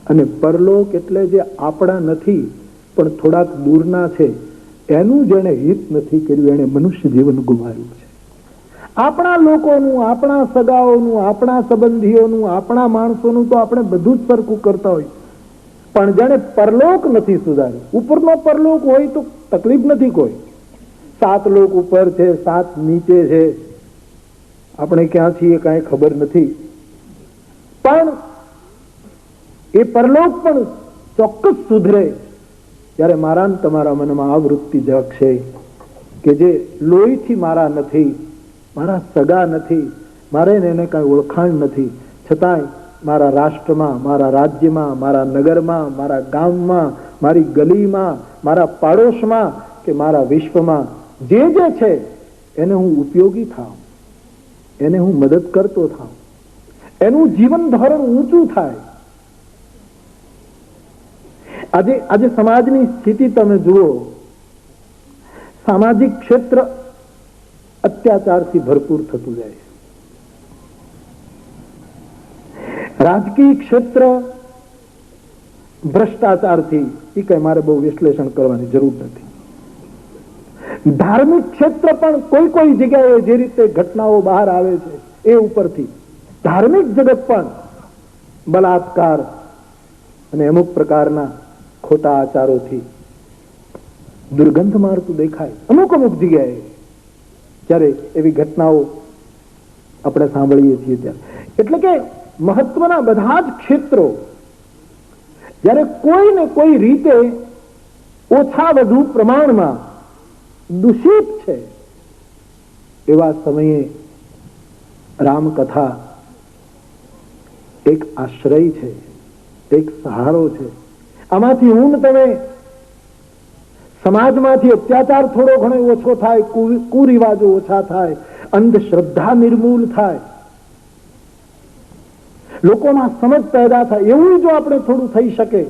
અને પરલોક એટલે જે આપણા નથી પણ થોડાક દૂરના છે, એનું જેને હિત નથી કર્યું એને મનુષ્ય જીવન ગુમાવ્યું છે. આપણા લોકોનું, આપણા સગાઓનું, આપણા સંબંધીઓનું, આપણા માણસોનું તો આપણે બધું જ સરખું કરતા હોય, પણ જેને પરલોક નથી સુધાર્યું, ઉપરનો પરલોક હોય તો તકલીફ નથી કોઈ. 7 લોક ઉપર છે, 7 નીચે છે, આપણે ક્યાં છીએ કાંઈ ખબર નથી, પણ એ પરલોક પણ ચોક્કસ સુધરે જ્યારે મારા ને તમારા મનમાં આ વૃત્તિ જાગશે કે જે લોહીથી મારા નથી, મારા સગા નથી, મારે એને કાંઈ ઓળખાણ નથી, છતાંય મારા રાષ્ટ્રમાં, મારા રાજ્યમાં, મારા નગરમાં, મારા ગામમાં, મારી ગલીમાં, મારા પાડોશમાં કે મારા વિશ્વમાં જે જે છે એને હું ઉપયોગી થાઉં, એને હું મદદ કરતો થાઉં, એનું જીવન ધોરણ ઊંચું થાય. આજે સમાજની સ્થિતિ તમે જુઓ, સામાજિક ક્ષેત્ર અત્યાચારથી ભરપૂર થતું જાય, રાજકીય ક્ષેત્ર ભ્રષ્ટાચારથી, એ કઈ મારે બહુ વિશ્લેષણ કરવાની જરૂર નથી. ધાર્મિક ક્ષેત્ર પણ કોઈ કોઈ જગ્યાએ જે રીતે ઘટનાઓ બહાર આવે છે એ ઉપરથી ધાર્મિક જગત પણ બલાત્કાર અને અમુક પ્રકારના ખોટા આચારોથી દુર્ગંધ મારતું દેખાય અમુક જગ્યાએ, જ્યારે એવી ઘટનાઓ આપણે સાંભળીએ છીએ ત્યારે. એટલે કે મહત્વના બધા જ ક્ષેત્રો જ્યારે કોઈ ને કોઈ રીતે ઓછા વધુ પ્રમાણમાં દૂષિત છે, એવા સમયે રામકથા એક આશ્રય છે, એક સહારો છે. આમાંથી હું ને તમે સમાજમાંથી અત્યાચાર થોડો ઘણો ઓછો થાય, કુરિવાજો ઓછા થાય, અંધશ્રદ્ધા નિર્મૂલ થાય, લોકોમાં સમજ પેદા થાય, એવું જો આપણે થોડું થઈ શકે.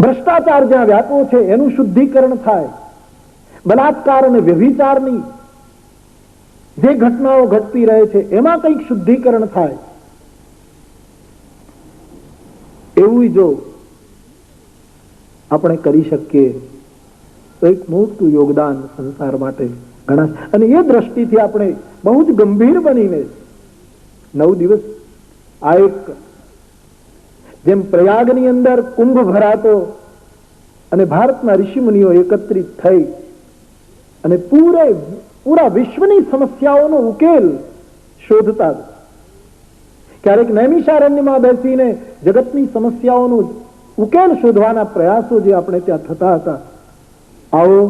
ભ્રષ્ટાચાર જ્યાં વ્યાપો છે એનું શુદ્ધિકરણ થાય, બલાત્કાર અને વ્યભિચારની જે ઘટનાઓ ઘટતી રહે છે એમાં કંઈક શુદ્ધિકરણ થાય, એવું જો આપણે કરી શકીએ તો એક મોટું યોગદાન સંસાર માટે ઘણા. અને એ દ્રષ્ટિથી આપણે બહુ જ ગંભીર બનીને 9 દિવસ આ એક જેમ પ્રયાગની અંદર કુંભ ભરાતો અને ભારતના ઋષિમુનિઓ એકત્રિત થઈ અને પૂરા વિશ્વની સમસ્યાઓનો ઉકેલ શોધતા, ક્યારેક નૈમિષારણ્યમાં બેસીને જગતની સમસ્યાઓનો ઉકેલ શોધવાના પ્રયાસો જે આપણે ત્યાં થતા હતા, આવો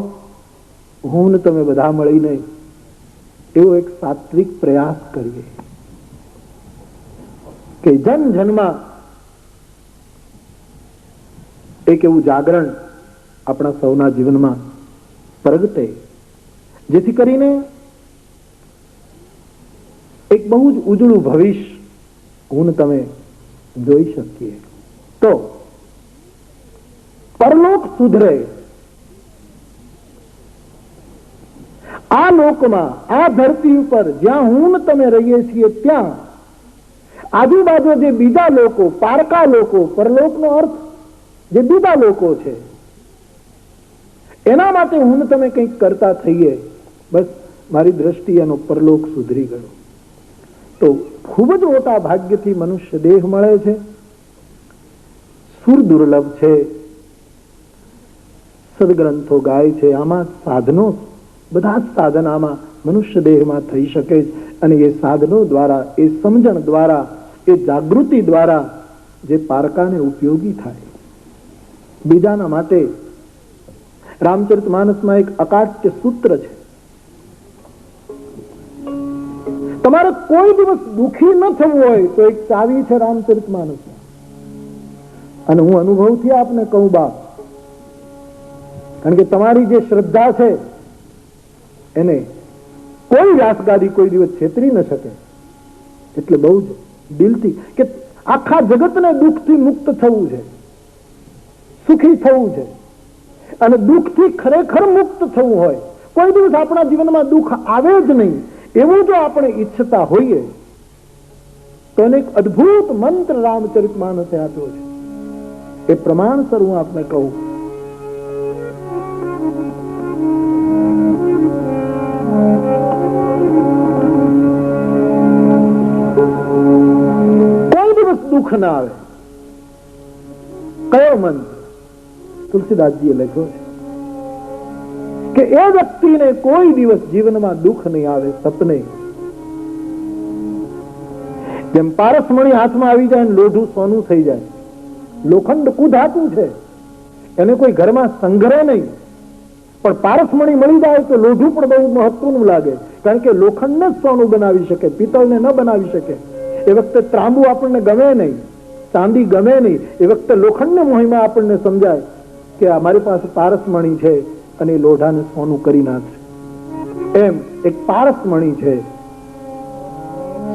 હું ને તમે બધા મળીને એવો એક સાત્વિક પ્રયાસ કરીએ. કે જન જનમાં એક એવું જાગરણ આપણા સૌના જીવનમાં પ્રગટે, જેથી કરીને એક બહુ જ ઉજળું ભવિષ્ય હું તમે જોઈ શકીએ. તો પરલોક સુધરે, આ લોકમાં, આ ધરતી ઉપર જ્યાં હું તમે રહીએ છીએ ત્યાં આજુબાજુ જે બીજા લોકો, પારકા લોકો, પરલોકનો અર્થ જે બીજા લોકો છે, એના માટે હું તમે કંઈક કરતા થઈએ, બસ મારી દ્રષ્ટિ એનો પરલોક સુધરી ગયો. તો ખૂબ જ મોટા ભાગ્યથી મનુષ્ય દેહ મળે છે, સુર દુર્લભ છે, સદગ્રંથો ગાય છે, આમાં સાધનો, બધા જ સાધન આમાં મનુષ્ય દેહમાં થઈ શકે છે. અને એ સાધનો દ્વારા, એ સમજણ દ્વારા, એ જાગૃતિ દ્વારા જે પારકાને ઉપયોગી થાય. બીજાના માટે રામચરિતમાનસમાં એક અકાટ્ય સૂત્ર છે. તમારે કોઈ દિવસ દુઃખી ન થવું હોય તો એક ચાવી છે રામચરિતમાનસમાં. અને હું અનુભવથી આપને કહું બાપ, કારણ કે તમારી જે શ્રદ્ધા છે એને કોઈ વ્યાસગાદી કોઈ દિવસ છેતરી ન શકે. એટલે બહુ જ દિલથી કે આખા જગતને દુઃખથી મુક્ત થવું છે, સુખી થવું છે. અને દુઃખથી ખરેખર મુક્ત થવું હોય, કોઈ દિવસ આપણા જીવનમાં દુઃખ આવે જ નહીં એવું જો આપણે ઈચ્છતા હોઈએ તો એને એક અદ્ભુત મંત્ર રામચરિતમાનસે આપ્યો છે. એ પ્રમાણસર હું આપને કહું. કોઈ દિવસ દુઃખ ના આવે. કયો મંત્ર? તુલસીદાસજીએ લખ્યો છે કે એ વ્યક્તિને કોઈ દિવસ જીવનમાં દુઃખ નહીં આવે. સપને જેમ પારસમણી હાથમાં આવી જાય ને લોઢું સોનું થઈ જાય. લોખંડ કુધાતુ છે, એને કોઈ ઘરમાં સંગ્રહ નહીં, પણ પારસમણી મળી જાય તો લોઢું પણ બહુ મહત્વનું લાગે, કારણ કે લોખંડને જ સોનું બનાવી શકે, પિત્તળને ન બનાવી શકે. એ વખતે ત્રાંબુ આપણને ગમે નહીં, ચાંદી ગમે નહીં. એ વખતે લોખંડને મહિમા આપણને સમજાય કે અમારી પાસે પારસમણી છે અને એ લોઢાને સોનું કરી નાખશે. એમ એક પારસમણી છે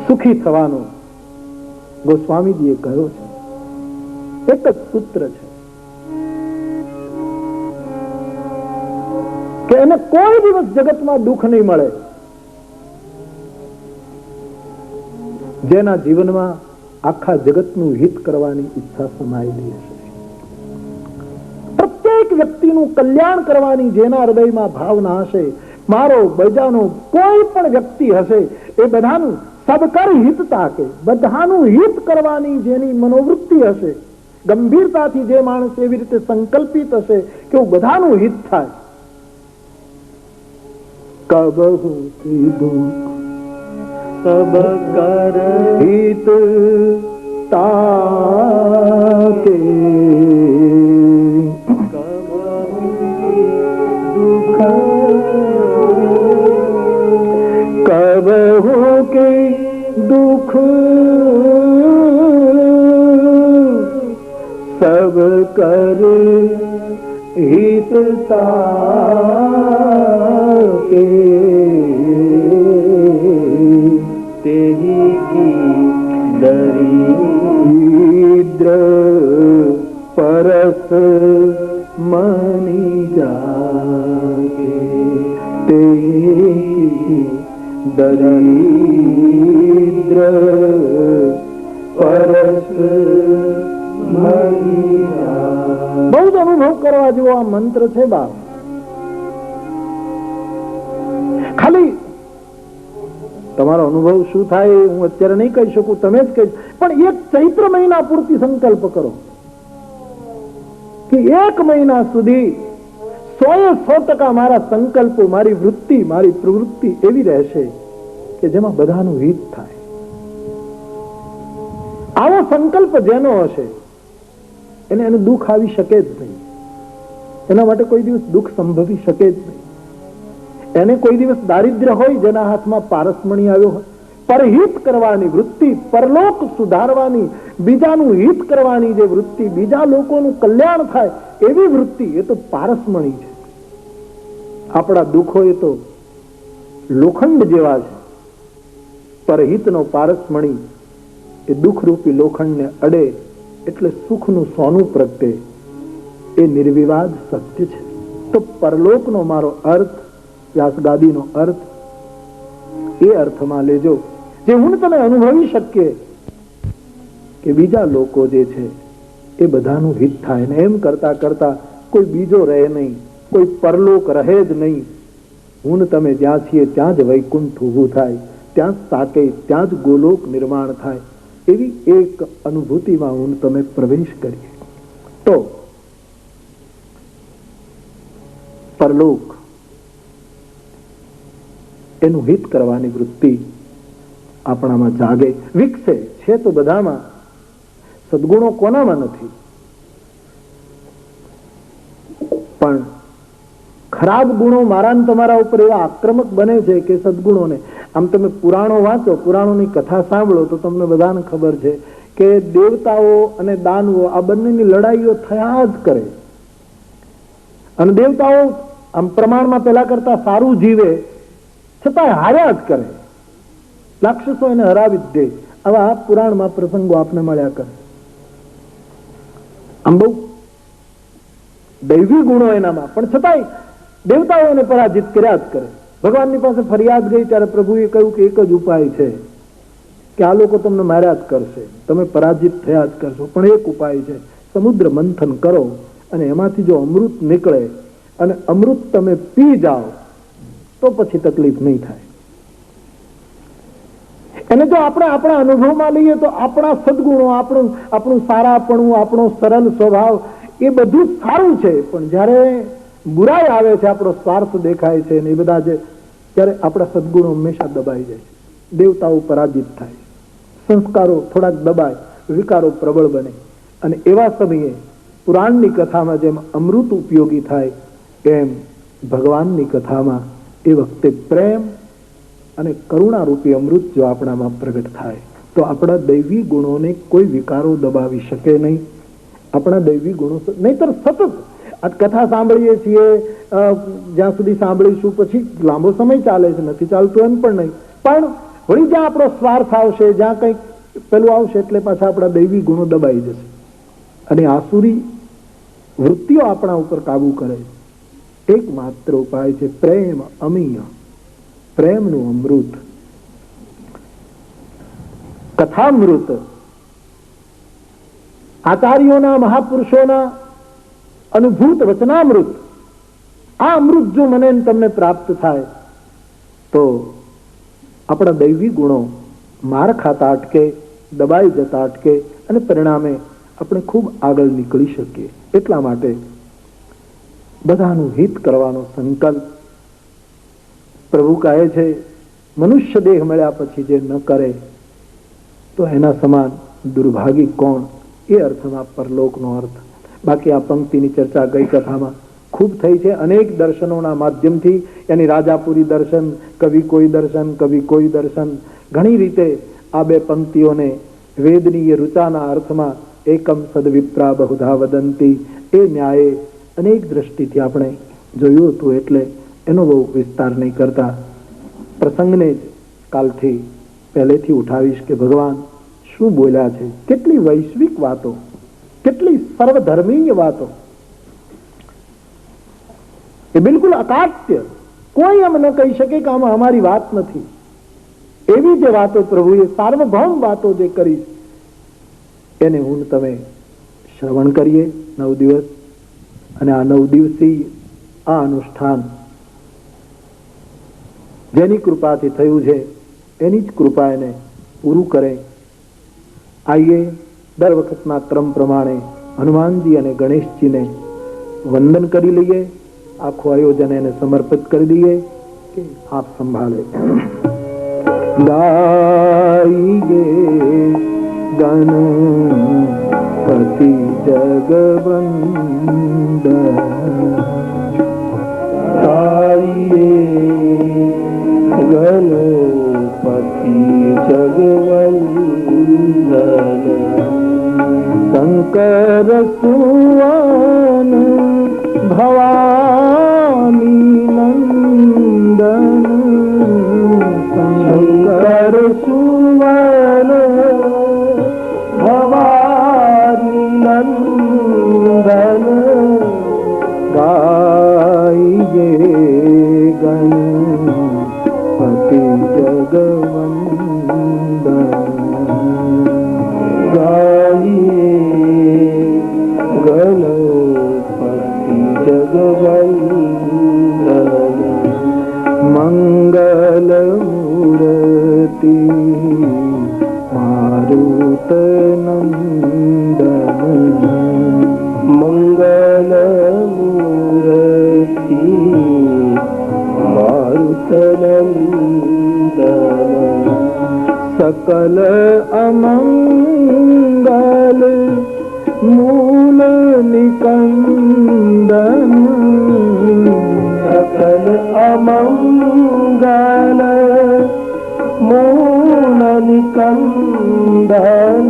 સુખી થવાનો, ગોસ્વામીજીએ કહ્યો છે. એક જ સૂત્ર છે કે એને કોઈ દિવસ જગતમાં દુઃખ નહીં મળે. જેના જીવનમાં આખા જગતનું હિત કરવાની ઈચ્છા સમાયેલી હશે, પ્રત્યેક વ્યક્તિનું કલ્યાણ કરવાની જેના હૃદયમાં ભાવના હશે, મારો બજાનો કોઈ પણ વ્યક્તિ હશે એ બધાનું સબકર હિત તાકે, બધાનું હિત કરવાની જેની મનોવૃત્તિ હશે, ગંભીરતાથી જે માણસ એવી રીતે સંકલ્પિત હશે કે બધાનું હિત થાય. કબહુ દુઃખ સબ કર હિત તાકે, કબહુ કે દુઃખ સબ કર હિત તાકે, તેહી કી દરિદ્ર પરસ મની જાગે, તેહી દરિદ્ર પરસ મની જાગે. બહુ જ અનુભવ કરવા જેવો આ મંત્ર છે બાપ. ખાલી તમારો અનુભવ શું થાય હું અત્યારે નહીં કહી શકું, તમે જ કહી, પણ એક ચૈત્ર મહિના પૂરતી સંકલ્પ કરો કે એક મહિના સુધી 100% મારા સંકલ્પો, મારી વૃત્તિ, મારી પ્રવૃત્તિ એવી રહેશે કે જેમાં બધાનું હિત થાય. આવો સંકલ્પ જેનો હશે એને દુઃખ આવી શકે જ નહીં. એના માટે કોઈ દિવસ દુઃખ સંભવી શકે જ નહીં. એને કોઈ દિવસ દારિદ્ર્ય હોય, જેના હાથમાં પારસમણી આવ્યો હોય, પરહિત કરવાની વૃત્તિ, પરલોક સુધારવાની, બીજાનું હિત કરવાની જે વૃત્તિ, બીજા લોકોનું કલ્યાણ થાય એવી વૃત્તિ, એ તો પારસમણી છે. આપણા દુઃખો એ તો લોખંડ જેવા છે. પરહિતનો પારસમણી એ દુઃખરૂપી લોખંડને અડે એટલે સુખનું સોનું પ્રગટે. એ નિર્વિવાદ સત્ય છે. તો પરલોકનો મારો અર્થ, વ્યાસગાદીનો અર્થ એ અર્થમાં લેજો જે હું તમે અનુભવી શકીએ કે બીજા લોકો જે છે એ બધાનું હિત થાય. ને એમ કરતા કરતા કોઈ બીજો રહે નહીં, કોઈ પરલોક રહે જ નહીં. હું તમે જ્યાં છીએ ત્યાં જ વૈકુંઠ ઊભું થાય, ત્યાં જ સાકે, ત્યાં જ ગોલોક નિર્માણ થાય. એવી એક અનુભૂતિમાં હું તમે પ્રવેશ કરીએ તો પરલોક એનું હિત કરવાની વૃત્તિ આપણામાં જાગે, વિકસે. છે તો બધામાં, સદગુણો કોનામાં નથી? પણ ખરાબ ગુણો મારા ને તમારા ઉપર એવા આક્રમક બને છે કે સદગુણોને, આમ તમે પુરાણો વાંચો, પુરાણોની કથા સાંભળો તો તમને બધાને ખબર છે કે દેવતાઓ અને દાનવો આ બંનેની લડાઈઓ થયા જ કરે. અને દેવતાઓ આમ પ્રમાણમાં પેલા કરતા સારું જીવે છતાં હાર્યા જ કરે. રાક્ષસો એને હરાવી જ દે. આવા પુરાણમાં પ્રસંગો આપને મળ્યા કરે. આમ બહુ દૈવી ગુણો એનામાં, પણ છતાંય દેવતાઓ એને પરાજિત કર્યા જ કરે. ભગવાનની પાસે ફરિયાદ ગઈ ત્યારે પ્રભુએ કહ્યું કે એક જ ઉપાય છે કે આ લોકો તમને માર્યા જ કરશે, તમે પરાજિત થયા જ કરશો, પણ એક ઉપાય છે, સમુદ્ર મંથન કરો અને એમાંથી જો અમૃત નીકળે અને અમૃત તમે પી જાઓ તો પછી તકલીફ નહીં થાય. એને જો આપણે આપણા અનુભવમાં લઈએ તો આપણા સદગુણો, આપણું સારાપણું, આપણો સરળ સ્વભાવ એ બધું સારું છે, પણ જ્યારે બુરાઈ આવે છે, આપણો સ્વાર્થ દેખાય છે ને એ બધા છે, ત્યારે આપણા સદગુણો હંમેશા દબાઈ જાય છે. દેવતાઓ પરાજિત થાય, સંસ્કારો થોડાક દબાય, વિકારો પ્રબળ બને. અને એવા સમયે પુરાણની કથામાં જેમ અમૃત ઉપયોગી થાય એમ ભગવાનની કથામાં એ વખતે પ્રેમ અને કરુણારૂપી અમૃત જો આપણામાં પ્રગટ થાય તો આપણા દૈવી ગુણોને કોઈ વિકારો દબાવી શકે નહીં. આપણા દૈવી ગુણો નહીતર સતત આ કથા સાંભળીએ છીએ, જ્યાં સુધી સાંભળીશું પછી લાંબો સમય ચાલે છે, નથી ચાલતું એમ પણ નહીં, પણ વળી જ્યાં આપણો સ્વાર્થ આવશે, જ્યાં કંઈક પેલું આવશે એટલે પાછા આપણા દૈવી ગુણો દબાઈ જશે અને આસુરી વૃત્તિઓ આપણા ઉપર કાબુ કરે. એકમાત્ર ઉપાય છે પ્રેમ અમીય, પ્રેમનું અમૃત, કથામૃત, આચાર્યોના, મહાપુરુષોના અનુભૂત વચનામૃત. આ અમૃત જો મને તમને પ્રાપ્ત થાય તો આપણા દૈવી ગુણો માર ખાતા અટકે, દબાઈ જતા અટકે અને પરિણામે આપણે ખૂબ આગળ નીકળી શકીએ. એટલા માટે બધાનું હિત કરવાનો સંકલ્પ. પ્રભુ કહે છે મનુષ્ય દેહ મળ્યા પછી જે ન કરે તો એના સમાન દુર્ભાગી કોણ? એ અર્થમાં પરલોકનો અર્થ. બાકી આ પંક્તિની ચર્ચા ગઈ કથામાં ખૂબ થઈ છે. અનેક દર્શનોના માધ્યમથી, એની રાજાપુરી દર્શન, કવિ કોઈ દર્શન, કવિ કોઈ દર્શન, ઘણી રીતે આ બે પંક્તિઓને વેદનીય ઋચાના અર્થમાં એકમ સદવિપ્રા બહુધા વદંતી એ ન્યાયે અનેક દ્રષ્ટિથી આપણે જોયું હતું, એટલે એનો બહુ વિસ્તાર નહીં કરતા પ્રસંગને જ કાલથી પહેલેથી ઉઠાવીશ કે ભગવાન શું બોલ્યા છે. કેટલી વૈશ્વિક વાતો, કેટલી સર્વધર્મીય વાતો, એ બિલકુલ અકાટ્ય. કોઈ એમ ન કહી શકે કે આમાં અમારી વાત નથી. એવી જે વાતો પ્રભુએ સાર્વભૌમ વાતો જે કરી એને હું તમે શ્રવણ કરીએ 9 દિવસ. અને આ 9 દિવસીય આ અનુષ્ઠાન જેની કૃપાથી થયું છે એની જ કૃપા એને પૂરું કરે. આઈએ દર વખતના ક્રમ પ્રમાણે હનુમાનજી અને ગણેશજીને વંદન કરી લઈએ. આખું આયોજન એને સમર્પિત કરી દઈએ કે આપ સંભાળે. ગાઈએ ગણપતિ જગવંદ, ગાઈએ ગણપતિ શંકર સુવન ભવાની નંદન શંકર સુવન ભવાની નંદન ગાઈએ ગણપતિ જગવંદન ગાઈએ ગણપતિ જગવંદન મંગલ મૂર્તિ મારુત નંદન મંગલ મૂર્તિ મારુત નંદન सकल अमंगल मूल निकंदन सकल अमंगल मूल निकंदन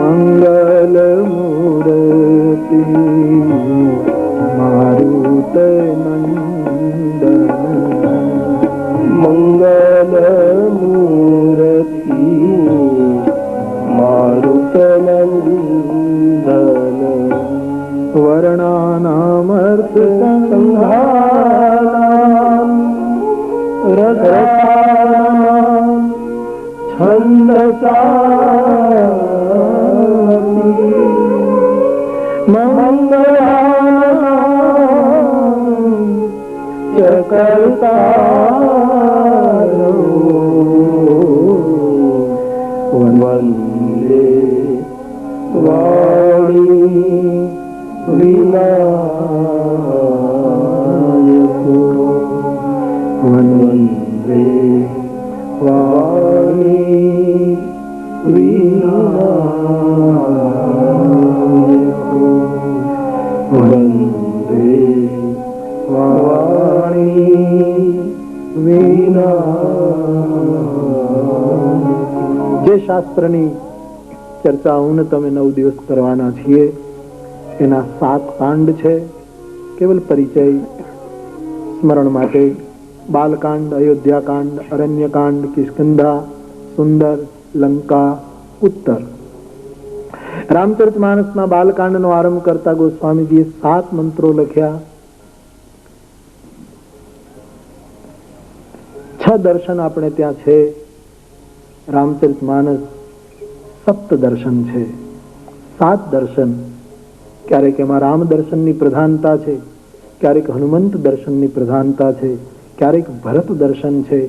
मंगल मूर्ति मारुत नंदन मंगल मूर्ति मारुत नंदन वर्णानामर्थ संघानां रसानां छन्दसापि मंगलानां च कर्तारो वन्दे वाणी विनायको वन्दे वाणी विनायको वन्दे वाणी જે શાસ્ત્રની ચર્ચાઓને તમે 9 દિવસ કરવાના છીએ એના 7 કાંડ છે. કેવલ પરિચય સ્મરણ માટે બાલકાંડ, અયોધ્યાકાંડ, અરણ્યકાંડ, કિષ્કિંધા, સુંદર, લંકા, ઉત્તર. રામચરિતમાનસના બાલકાંડનો આરંભ કરતા ગોસ્વામીજીએ 7 મંત્રો લખ્યા. 6 દર્શન આપણે ત્યાં છે. રામચરિતમાનસ સપ્ત દર્શન છે, 7 દર્શન. ક્યારેક એમાં રામ દર્શનની પ્રધાનતા છે, ક્યારેક હનુમંત દર્શનની પ્રધાનતા છે, ક્યારેક ભરત દર્શન છે,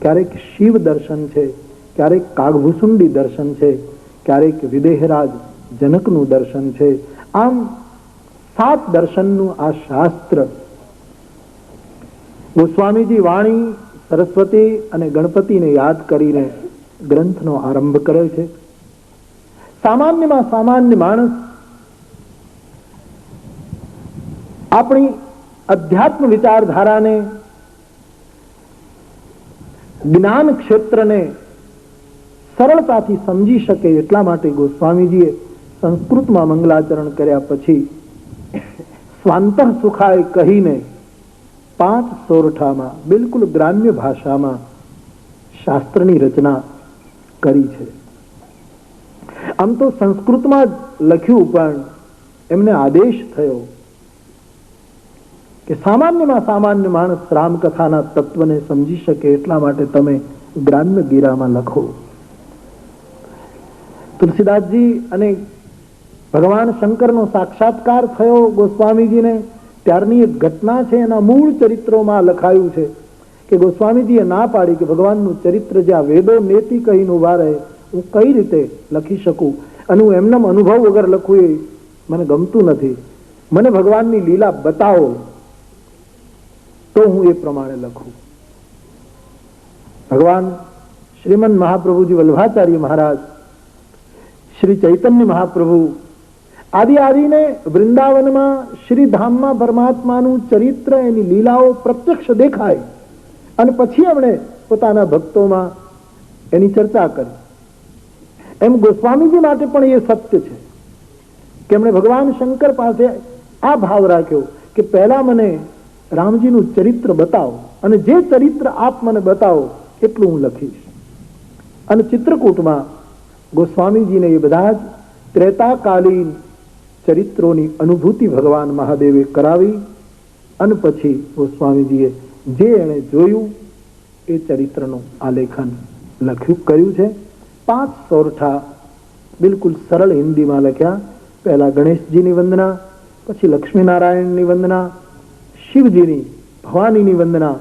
ક્યારેક શિવ દર્શન છે, ક્યારેક કાગભૂસુંડી દર્શન છે, ક્યારેક વિદેહરાજ જનકનું દર્શન છે. આમ 7 દર્શનનું આ શાસ્ત્ર ગોસ્વામીજી વાણી, સરસ્વતી અને ગણપતિને યાદ કરીને ગ્રંથનો આરંભ કરે છે. સામાન્યમાં સામાન્ય માણસ આપણી અધ્યાત્મ વિચારધારાને, જ્ઞાન ક્ષેત્રને સરળતાથી સમજી શકે એટલા માટે ગોસ્વામીજીએ સંસ્કૃતમાં મંગલાચરણ કર્યા પછી સ્વાંતઃ સુખાય કહીને 5 સોરઠામાં બિલકુલ ગ્રામ્ય ભાષામાં શાસ્ત્રની રચના કરી છે. આમ તો સંસ્કૃતમાં જ લખ્યું, પણ એમને આદેશ થયો કે સામાન્યમાં સામાન્ય માણસ રામકથાના તત્વને સમજી શકે એટલા માટે તમે ગ્રામ્ય ગીરામાં લખો. તુલસીદાસજી અને ભગવાન શંકરનો સાક્ષાત્કાર થયો ગોસ્વામીજીને ત્યારની એક ઘટના છે. એના મૂળ ચરિત્રોમાં લખાયું છે કે ગોસ્વામીજીએ ના પાડી કે ભગવાનનું ચરિત્ર જ્યાં વેદો નેતિ કહીને ઉભા રહે, હું કઈ રીતે લખી શકું, અને હું એમનામ અનુભવ વગર લખું એ મને ગમતું નથી. મને ભગવાનની લીલા બતાવો તો હું એ પ્રમાણે લખું. ભગવાન શ્રીમદ મહાપ્રભુજી વલ્લભાચાર્ય મહારાજ, શ્રી ચૈતન્ય મહાપ્રભુ આદિ આદિને વૃંદાવનમાં શ્રીધામમાં પરમાત્માનું ચરિત્ર, એની લીલાઓ પ્રત્યક્ષ દેખાય અને પછી એમણે પોતાના ભક્તોમાં એની ચર્ચા કરી. એમ ગોસ્વામીજી માટે પણ એ સત્ય છે કે એમણે ભગવાન શંકર પાસે આ ભાવ રાખ્યો કે પહેલા મને રામજીનું ચરિત્ર બતાવો અને જે ચરિત્ર આપ મને બતાવો એટલું હું લખીશ. અને ચિત્રકૂટમાં ગોસ્વામીજીને એ બધા જ ત્રેતાકાલીન ચરિત્રોની અનુભૂતિ ભગવાન મહાદેવે કરાવી અને પછી ગોસ્વામીજીએ જે એણે જોયું એ ચરિત્રનું આલેખન કર્યું છે. 5 સોરઠા બિલકુલ સરળ હિન્દીમાં લખ્યા. પહેલા ગણેશજીની વંદના, પછી લક્ષ્મીનારાયણની વંદના, શિવજીની, ભવાનીની વંદના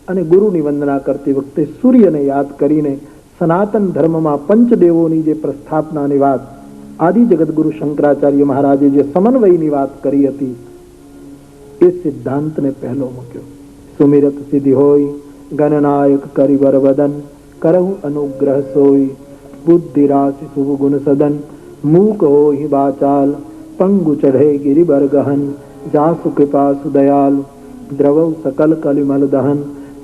અને ગુરુની વંદના કરતી વખતે સૂર્યને યાદ કરીને સનાતન ધર્મમાં પંચદેવોની જે પ્રસ્થાપનાની વાત આદિ જગતગુરુ શંકરાચાર્ય મહારાજે જે સમન્વયની વાત કરી હતી એ સિદ્ધાંતને પહેલો મૂક્યો. સુમિરત સિદ્ધિ હોય ગણનાયક કરિવર વદન કરહુ અનુગ્રહ સોય બુદ્ધિ રાશિ શુભ ગુણ સદન મૂક હોય બાચાલ પંગુ ચઢે ગિરિબર ગહન જાસુ કૃપા સુદયાલ દ્રવૌ સકલ કલિમલ દહન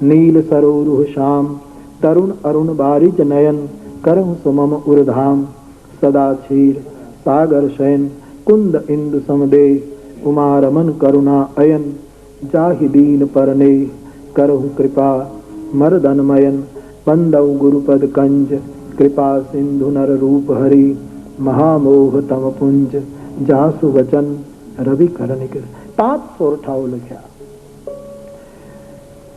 નીલ સરોરુહ શ્યામ તરુણ અરુણ બારિજ નયન કરહુ સુમમ ઉરધામ સદા क्षीर सागर शयन कुंद इंदु समदे उमा रमन करुणा अयन जाहि दीन परने करहु कृपा मरदनमयन बंदौ गुरुपद कंज कृपा सिंधु नर रूप हरि महामोह तम पुंज जासु वचन रवि करनिक. 5 સોરઠાઓ લખ્યા.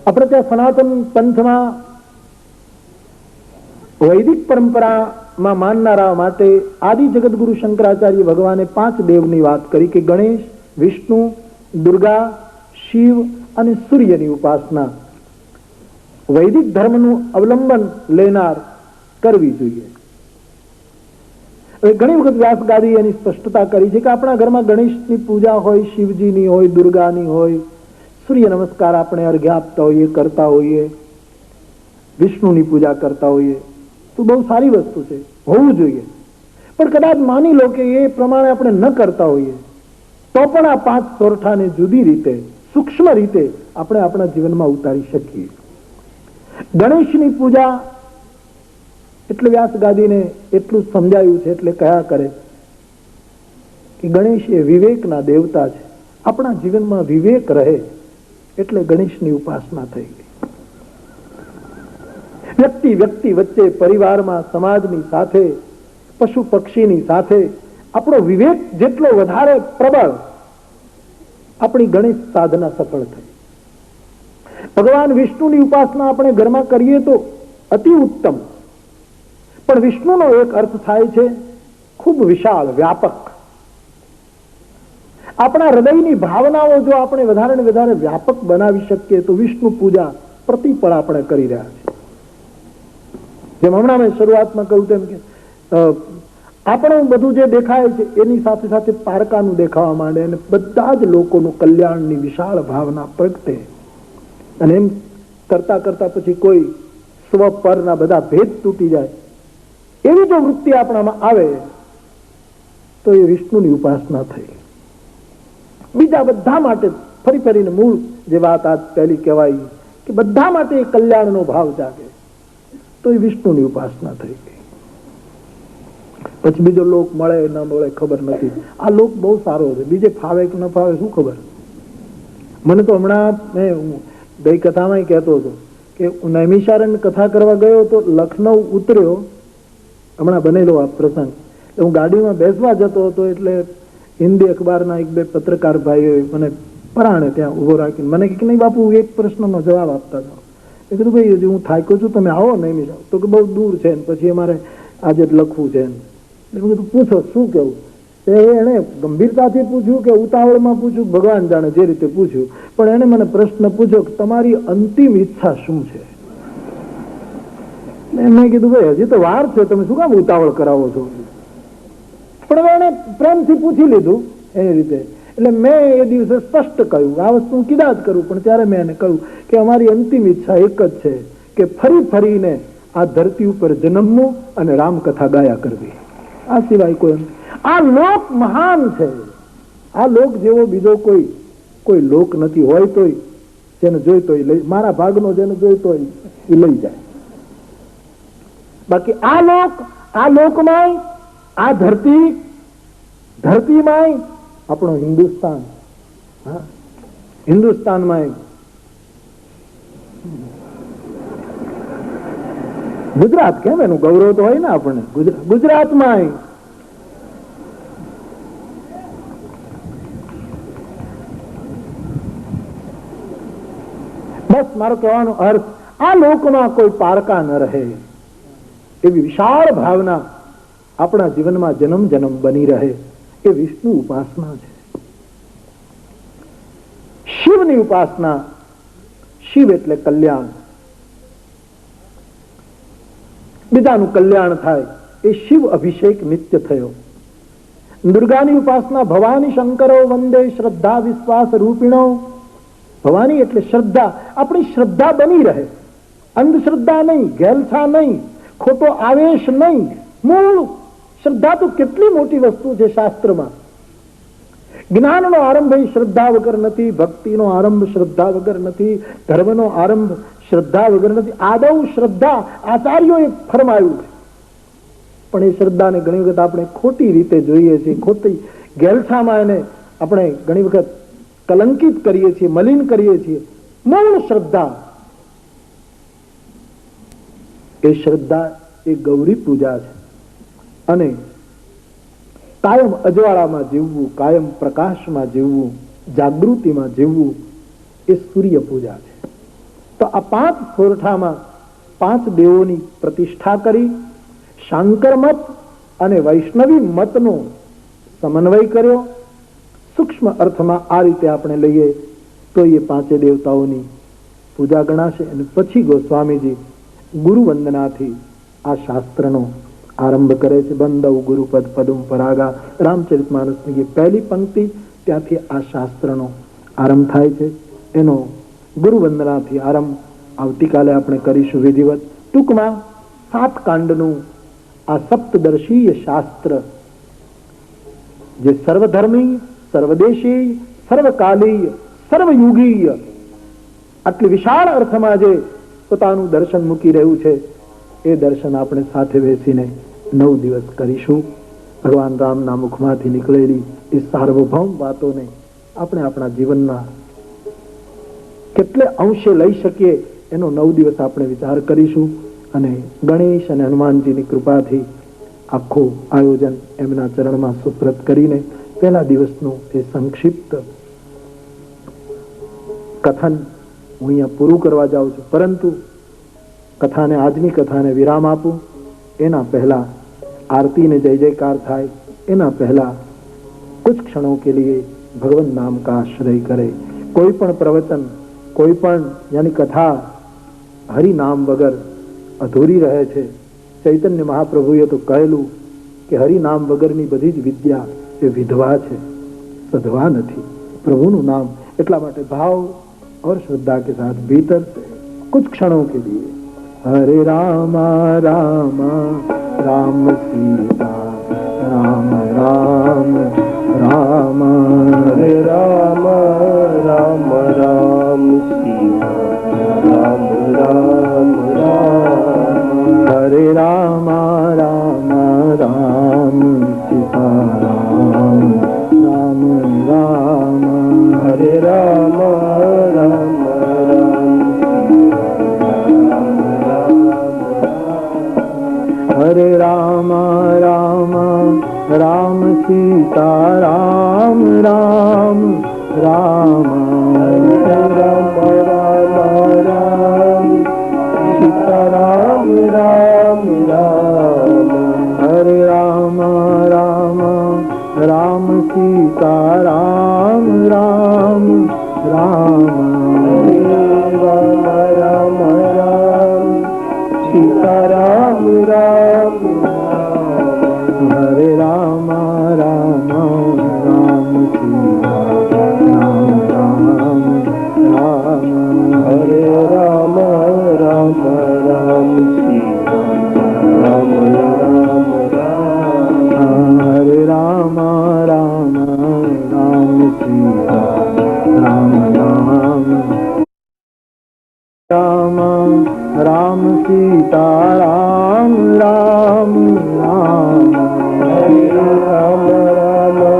આપણે ત્યાં સનાતન પંથમાં વૈદિક પરંપરામાં માનનારા માટે આદિ જગતગુરુ શંકરાચાર્ય ભગવાને 5 દેવની વાત કરી કે ગણેશ, વિષ્ણુ, દુર્ગા, શિવ અને સૂર્યની ઉપાસના વૈદિક ધર્મનું અવલંબન લેનાર કરવી જોઈએ. હવે ઘણી વખત વ્યાસગાદી એની સ્પષ્ટતા કરી છે કે આપણા ઘરમાં ગણેશની પૂજા હોય, શિવજીની હોય, દુર્ગાની હોય, સૂર્ય નમસ્કાર આપણે અર્ઘ્ય આપતા હોઈએ, કરતા હોઈએ, વિષ્ણુની પૂજા કરતા હોઈએ તો બહુ સારી વસ્તુ છે, હોવું જોઈએ. પણ કદાચ માની લો કે એ પ્રમાણે આપણે ન કરતા હોઈએ તો પણ આ 5 સોરઠાને જુદી રીતે, સૂક્ષ્મ રીતે આપણે આપણા જીવનમાં ઉતારી શકીએ. ગણેશની પૂજા એટલે વ્યાસગાદીને એટલું સમજાયું છે એટલે કયા કરે કે ગણેશ એ વિવેકના દેવતા છે. આપણા જીવનમાં વિવેક રહે એટલે ગણેશની ઉપાસના થઈ ગઈ. વ્યક્તિ વચ્ચે, પરિવારમાં, સમાજની સાથે, પશુ પક્ષીની સાથે આપણો વિવેક જેટલો વધારે પ્રબળ આપણી ગણેશ સાધના સફળ થઈ. ભગવાન વિષ્ણુની ઉપાસના આપણે ઘરમાં કરીએ તો અતિ ઉત્તમ, પણ વિષ્ણુનો એક અર્થ થાય છે ખૂબ વિશાળ, વ્યાપક. આપણા હૃદયની ભાવનાઓ જો આપણે વધારે ને વધારે વ્યાપક બનાવી શકીએ તો વિષ્ણુ પૂજા પ્રતિપળ આપણે કરી રહ્યા છીએ. જેમ હમણાં મેં શરૂઆતમાં કહ્યું તેમ કે આપણું બધું જે દેખાય છે એની સાથે સાથે પારકાનું દેખાવા માંડે અને બધા જ લોકોનું કલ્યાણની વિશાળ ભાવના પ્રગટે અને એમ કરતા કરતા પછી કોઈ સ્વ પરના બધા ભેદ તૂટી જાય એવી જો વૃત્તિ આપણામાં આવે તો એ વિષ્ણુની ઉપાસના થઈ. બીજા બધા માટે ફરીને મૂળ જે વાત આજ પહેલી કહેવાય કે બધા માટે એ કલ્યાણનો ભાવ જાગે તો એ વિષ્ણુની ઉપાસના થઈ ગઈ. પછી બીજો લોક મળે ન મળે ખબર નથી. આ લોક બહુ સારો છે, બીજે ફાવે કે ન ફાવે શું ખબર. મને તો હમણાં મેં ગઈ કથામાં કહેતો હતો કે હું નૈમિષારણ્ય કથા કરવા ગયો તો લખનઉ ઉતર્યો, હમણાં બનેલો આ પ્રસંગ. હું ગાડીમાં બેસવા જતો હતો એટલે હિન્દી અખબારના 1-2 પત્રકાર ભાઈઓ મને પરાણે ત્યાં ઉભો રાખીને મને કે નહીં બાપુ એક પ્રશ્નનો જવાબ આપતા જાઓ. મેં કીધું ભાઈ હજી હું થાક્યો છું, તમે આવો નહીં જાઓ. તો કે બહુ દૂર છે ને પછી અમારે આજે જ લખવું છે. મેં કીધું પૂછો શું કેવું. એને ગંભીરતાથી પૂછ્યું કે ઉતાવળમાં પૂછ્યું, ભગવાન જાણે જે રીતે પૂછ્યું, પણ એને મને પ્રશ્ન પૂછ્યો કે તમારી અંતિમ ઈચ્છા શું છે. મેં કીધું ભાઈ હજી તો વાર છે, તમે શું કામ ઉતાવળ કરાવો છો. પણ એને પ્રેમથી પૂછી લીધું એની રીતે. એટલે મેં એ દિવસે સ્પષ્ટ કહ્યું, આ વસ્તુ હું કીધા જ કરું, પણ ત્યારે મેં એને કહ્યું કે અમારી અંતિમ ઈચ્છા એક જ છે કે ફરીને આ ધરતી ઉપર જન્મવું અને રામકથા ગાયા કરવી. આ સિવાય કોઈ. આ લોક મહાન છે. આ લોક જેવો બીજો કોઈ લોક નથી. હોય તોય જેને જોઈતો એ લઈ, મારા ભાગનો જેને જોઈતો એ લઈ જાય. બાકી આ લોકમાં આ ધરતી ધરતીમાંય આપણો હિન્દુસ્તાન, હા, હિન્દુસ્તાનમાં ગુજરાત કેમ, એનું ગૌરવ તો હોય ને આપણને. ગુજરાતમાં બસ મારો કહેવાનો અર્થ, આ લોકમાં કોઈ પારકા ન રહે એવી વિશાળ ભાવના આપણા જીવનમાં જન્મ જન્મ બની રહે એ વિષ્ણુ ઉપાસના છે. શિવની ઉપાસના. શિવ એટલે કલ્યાણ, બીજાનું કલ્યાણ થાય એ શિવ અભિષેક નિત્ય થયો. દુર્ગાની ઉપાસના ભવાની શંકરો વંદે શ્રદ્ધા વિશ્વાસ રૂપિણો. ભવાની એટલે શ્રદ્ધા, આપણી શ્રદ્ધા બની રહે, અંધશ્રદ્ધા નહીં, ઘેલછા નહીં, ખોટો આવેશ નહીં. મૂળ શ્રદ્ધા તો કેટલી મોટી વસ્તુ છે શાસ્ત્રમાં. જ્ઞાનનો આરંભ એ શ્રદ્ધા વગર નથી, ભક્તિનો આરંભ શ્રદ્ધા વગર નથી, ધર્મનો આરંભ શ્રદ્ધા વગર નથી. આદૌ શ્રદ્ધા આચાર્યોએ ફરમાયું છે, પણ એ શ્રદ્ધાને ઘણી વખત આપણે ખોટી રીતે જોઈએ છીએ, ખોટી ગેલછામાં એને આપણે ઘણી વખત કલંકિત કરીએ છીએ, મલિન કરીએ છીએ. મૂળ શ્રદ્ધા એ શ્રદ્ધા એ ગૌરી પૂજા છે. અને કાયમ અજવાળામાં જીવવું, કાયમ પ્રકાશમાં જીવવું, જાગૃતિમાં જીવવું એ સૂર્ય પૂજા છે. તો આ 5 સોરઠામાં 5 દેવોની પ્રતિષ્ઠા કરી શાંકર મત અને વૈષ્ણવી મતનો સમન્વય કર્યો. સૂક્ષ્મ અર્થમાં આ રીતે આપણે લઈએ તો એ 5 દેવતાઓની પૂજા ગણાશે. અને પછી ગોસ્વામીજી ગુરુ વંદનાથી આ શાસ્ત્રનો આરંભ કરે છે. બંદવ ગુરુપદ પદમ પરાગા, રામચરિતમાનસની પહેલી પંક્તિ, ત્યાંથી આ શાસ્ત્રનો આરંભ થાય છે. એનો ગુરુ વંદનાથી આરંભ આવતીકાલે આપણે કરીશું વિધિવત. ટૂંકમાં 7 કાંડનું આ સપ્તદર્શીય શાસ્ત્ર જે સર્વધર્મી, સર્વદેશી, સર્વકાલીય, સર્વયુગીય, આટલી વિશાળ અર્થમાં જે પોતાનું દર્શન મૂકી રહ્યું છે એ દર્શન આપણે સાથે બેસીને 9 દિવસ કરીશું. ભગવાન રામના મુખમાંથી નીકળેલી એ સાર્વભૌમ વાતોને આપણે આપણા જીવનમાં કેટલે અંશે લઈ શકીએ એનો 9 દિવસ આપણે વિચાર કરીશું. અને ગણેશ અને હનુમાનજીની કૃપાથી આખું આયોજન એમના ચરણમાં સુપ્રત કરીને પહેલા દિવસનું એ સંક્ષિપ્ત કથન હું અહીંયા પૂરું કરવા જાઉં છું. પરંતુ કથાને, આજની કથાને વિરામ આપું એના પહેલા आरती ने जय जयकार थाय एना पहला कुछ क्षणों के लिए भगवान नाम का आश्रय करे. कोई पण प्रवचन, कोई पण यानी कथा हरि नाम वगर अधूरी रहे छे. चैतन्य महाप्रभुए तो कहेलू कि हरि नाम वगरनी बधी ज विद्या ए विधवा छे, सधवा नथी. प्रभुनु नाम એટલા માટે भाव और श्रद्धा के साथ भीतर से कुछ क्षणों के लिए हरे रामा रामा राम सीता राम राम राम हरे राम राम राम सीता राम राम राम हरे राम राम राम सीता राम राम राम हरे राम राम हरे राम राम राम सीता राम राम राम राम राम राम सीता राम राम राम हरे राम राम राम सीता राम राम राम राम राम राम सीता राम राम हरे राम राम राम सीता राम राम राम हरे राम राम राम सीता राम राम राम हरे राम राम राम सीता राम राम राम राम सीता राम राम राम हरे राम राम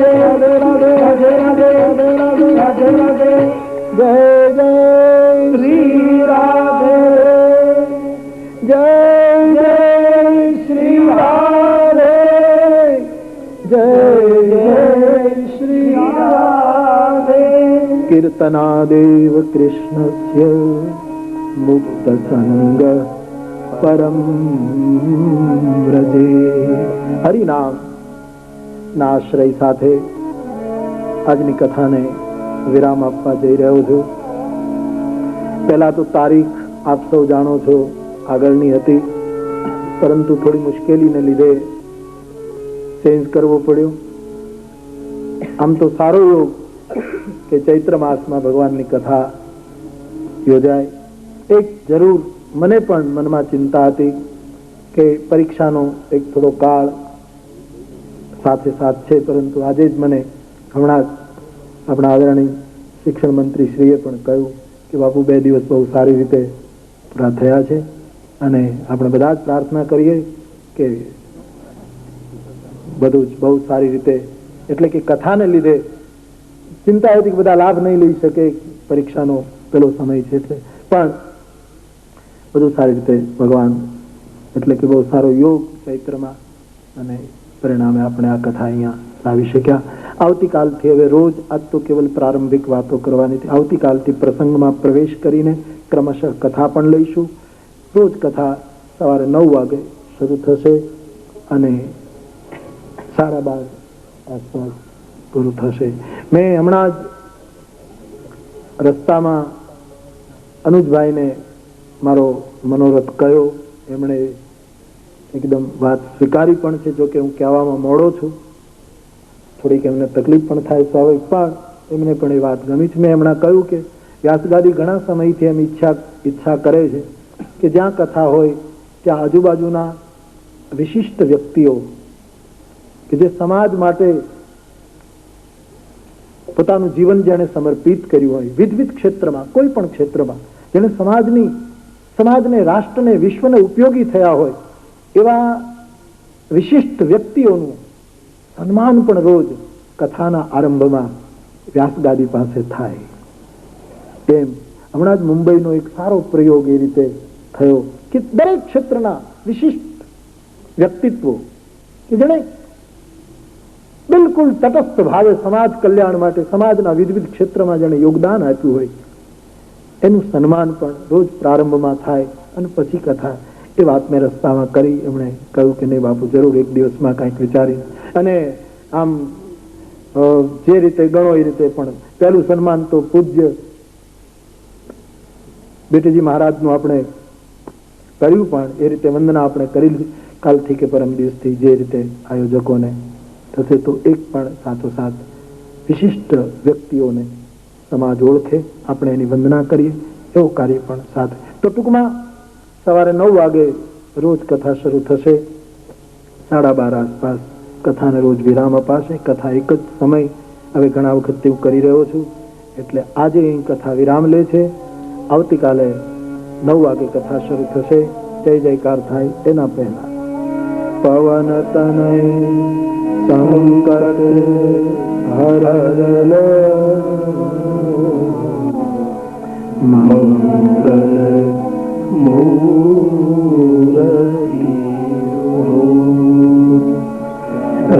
राधे राधे राधे राधे राधे राधे राधे राधे जय जय श्री राधे जय जय श्री राधे जय जय श्री राधे कीर्तनादेव कृष्णस्य मुक्तसंग परम व्रजे હરિનામ ના આશ્રય સાથે આજની કથાને વિરામ આપવા જઈ રહ્યો છું. પહેલા તો તારીખ આપ સૌ જાણો છો આગળની હતી, પરંતુ થોડી મુશ્કેલીને લીધે ચેન્જ કરવો પડ્યો. આમ તો સારો યોગ કે ચૈત્ર માસમાં ભગવાનની કથા યોજાય. એક જરૂર મને પણ મનમાં ચિંતા હતી કે પરીક્ષાનો એક થોડો કાળ સાથે સાથ છે, પરંતુ આજે જ મને હમણાં આપણા આદરણીય શિક્ષણ મંત્રી શ્રીએ પણ કહ્યું કે બાપુ 2 દિવસ બહુ સારી રીતે પૂરા થયા છે અને આપણે બધા જ પ્રાર્થના કરીએ કે બધું જ બહુ સારી રીતે, એટલે કે કથાને લીધે ચિંતા હતી કે બધા લાભ નહીં લઈ શકે, પરીક્ષાનો પેલો સમય છે, એટલે પણ બધું સારી રીતે ભગવાન, એટલે કે બહુ સારો યોગ ચૈત્રમાં, અને પરિણામે આપણે આ કથા અહીંયા લાવી શક્યા. આવતીકાલથી હવે રોજ, આજ તો કેવલ પ્રારંભિક વાતો કરવાની હતી, આવતીકાલથી પ્રસંગમાં પ્રવેશ કરીને ક્રમશઃ કથા પણ લઈશું. રોજ કથા સવારે 9 વાગે શરૂ થશે અને 12:30 આસપાસ પૂરું થશે. મેં હમણાં જ રસ્તામાં અનુજભાઈને મારો મનોરથ કહ્યો, એમણે એકદમ વાત સ્વીકારી પણ છે. જો કે હું કહેવામાં મોડો છું, થોડીક એમને તકલીફ પણ થાય સ્વાભાવિક, પણ એમને પણ એ વાત ગમી છે. મેં હમણાં કહ્યું કે વ્યાસગાદી ઘણા સમયથી એમ ઈચ્છા કરે છે કે જ્યાં કથા હોય ત્યાં આજુબાજુના વિશિષ્ટ વ્યક્તિઓ કે જે સમાજ માટે પોતાનું જીવન જેણે સમર્પિત કર્યું હોય, વિવિધ ક્ષેત્રમાં, કોઈ પણ ક્ષેત્રમાં, જેણે સમાજને, રાષ્ટ્રને, વિશ્વને ઉપયોગી થયા હોય, એવા વિશિષ્ટ વ્યક્તિઓનું સન્માન પણ રોજ કથાના આરંભમાં વ્યાસગાદી પાસે થાય. તેમ હમણાં જ મુંબઈનો એક સારો પ્રયોગ એ રીતે થયો કે દરેક ક્ષેત્રના વિશિષ્ટ વ્યક્તિત્વો કે જેણે બિલકુલ તટસ્થ ભાવે સમાજ કલ્યાણ માટે, સમાજના વિવિધ ક્ષેત્રમાં જેણે યોગદાન આપ્યું હોય, એનું સન્માન પણ રોજ પ્રારંભમાં થાય અને પછી કથા. એ વાત મેં રસ્તામાં કરી. એમણે કહ્યું કે નહીં બાપુ, જરૂર એક દિવસમાં કંઈક વિચારી. અને આમ જે રીતે ગણો એ રીતે પણ પહેલું સન્માન તો પૂજ્ય બેટેજી મહારાજનું આપણે કર્યું, પણ એ રીતે વંદના આપણે કરી કાલથી કે પરમ દિવસથી જે રીતે આયોજકોને થશે. તો એક પણ સાથોસાથ વિશિષ્ટ વ્યક્તિઓને સમાજ ઓળખે, આપણે એની વંદના કરીએ, એવું કાર્ય પણ સાથે. તો ટૂંકમાં સવારે 9 વાગે રોજ કથા શરૂ થશે. 12:30 આસપાસ કથાને રોજ વિરામ અપાશે. કથા એક જ સમય, હવે ઘણા વખત તેવું કરી રહ્યો છું, એટલે આજે અહીં કથા વિરામ લે છે. આવતીકાલે 9 વાગે કથા શરૂ થશે. જય જયકાર થાય એના પહેલા પવન તનય સંકટ હરણ મંગલ મૂરતિ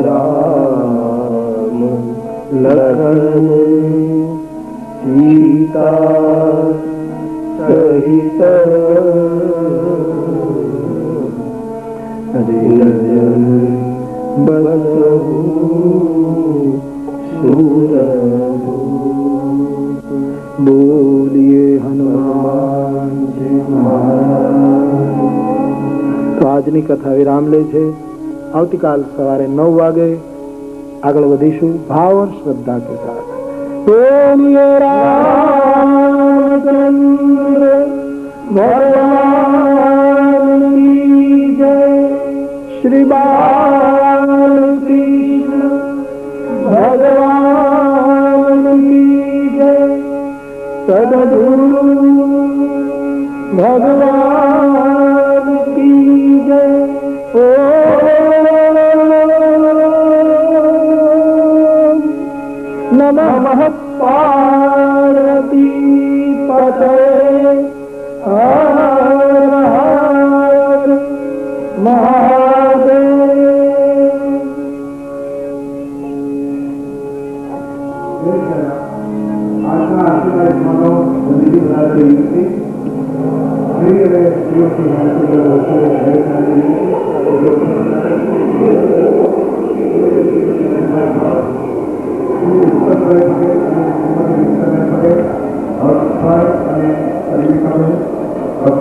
રામ લખન સીતા સહિત બોલીએ હનુમાન. તો આજની કથા વિરામ લે છે. આવતીકાલ સવારે 9 વાગે આગળ વધીશું ભાવ और श्रद्धा के साथ. बोलिए रामचंद्र भगवान की जय. श्री बालकृष्ण भगवान की जय. सद्गुरु भगवान की जय. नमः पार्वती पते हर हर महादेव. આજના આશીર્વાદમાંનો બધી ભારતીય યુવતી ફરી હવે યુવતી ભારતીય વર્ષોએ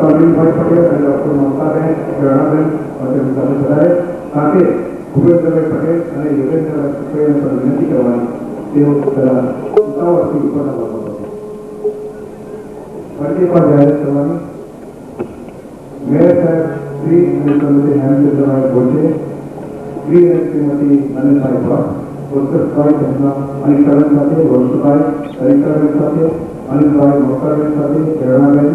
અરવિંદભાઈ પટેલ અને ડોક્ટર મમતાબેન જણાબેન સાથે ભૂપેન્દ્રભાઈ પટેલ અને યોગેન્દ્રભાઈ પટેલને પણ વિનંતી કરવાની. તેઓ ઉતાવળથી ઉપરના બાબતો ફરીથી પણ જાહેર કરવાની. મેયર સાહેબ શ્રી અને શ્રીમતી હેમચંદ્રભાઈ ભોજે, શ્રી અને શ્રીમતી આનંદભાઈ ભટ્ટ, વસ્ત્રભાઈ તેમના અનિતાબેન સાથે, વર્ષભાઈ અનિતાબેન સાથે, અનિલભાઈ મોકાબેન સાથે, પ્રેરણાબેન,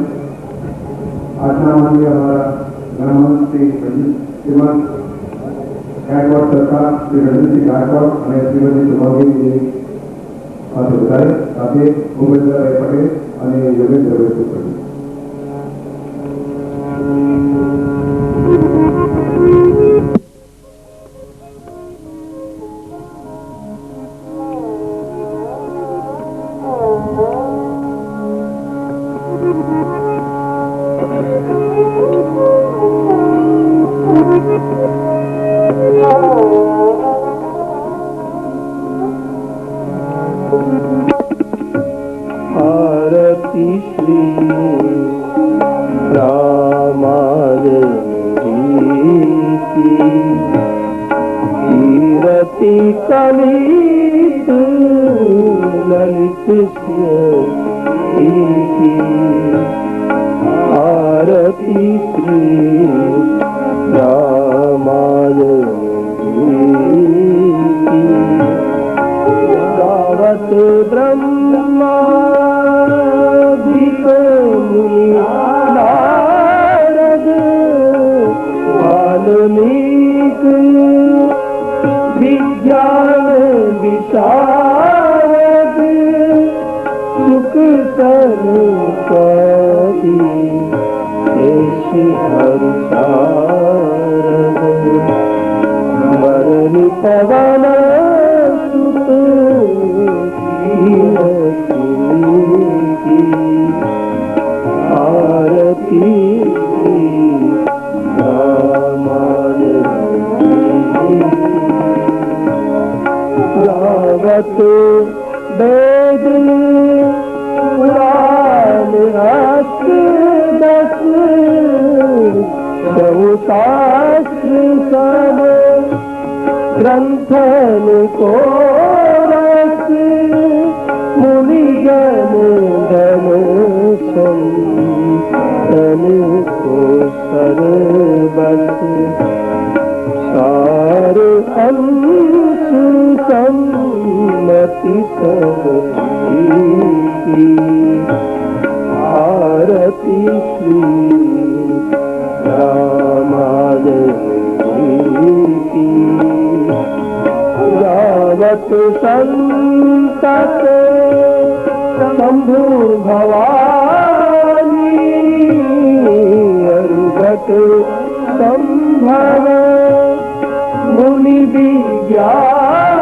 આજના માનવીય અમારા ગૃહમંત્રી શ્રીમંત ગાયકવાડ સરકાર શ્રી રણજીતસિંહ ગાયકવાડ અને શ્રીમતી સુભાગીની સાથે બધાએ સાથે ભૂપેન્દ્રભાઈ પટેલ અને યોગેન્દ્રભાઈ સુપડી. आरती श्री रामायणी कीरति कलित ललित की आरती श्री रामायणी गावत ब्रह्मादिक नारद वाल्मीक विज्ञान विशारद सुख सरस्वती ऐसी हर्षारद मरणि पवन सुत की आरती गावत वेद पुराण अष्ट दस शास्त्र सब ग्रंथन को रस मुनिजन धन संतन को सर्वस सार अंश सम्मति सब की आरती श्री रामायणी गावत संतत शंभु भवानी अरुगत संभव मुनि विज्ञानी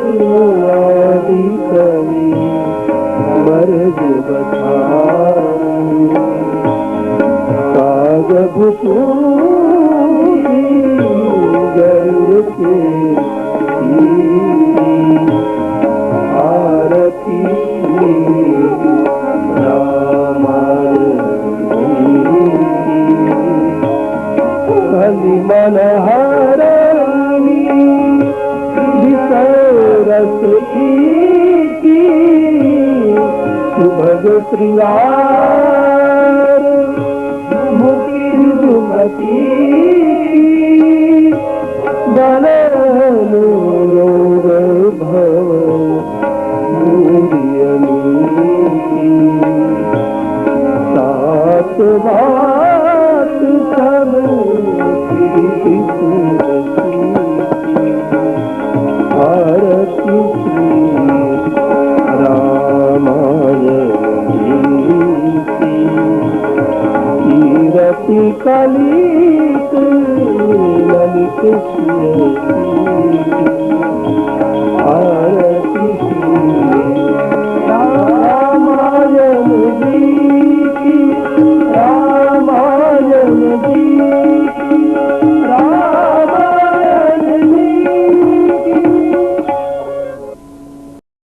ज्ञानी कवि मर्ग बखानी काग भूषूरी गरुड़ के आरती श्री रामायणी मन हरणी रस की सुभग श्रृंगार मुक्ति सुमति बनन रोग भव सात बात सब आरती श्री रामायणी कीरति कलित ललित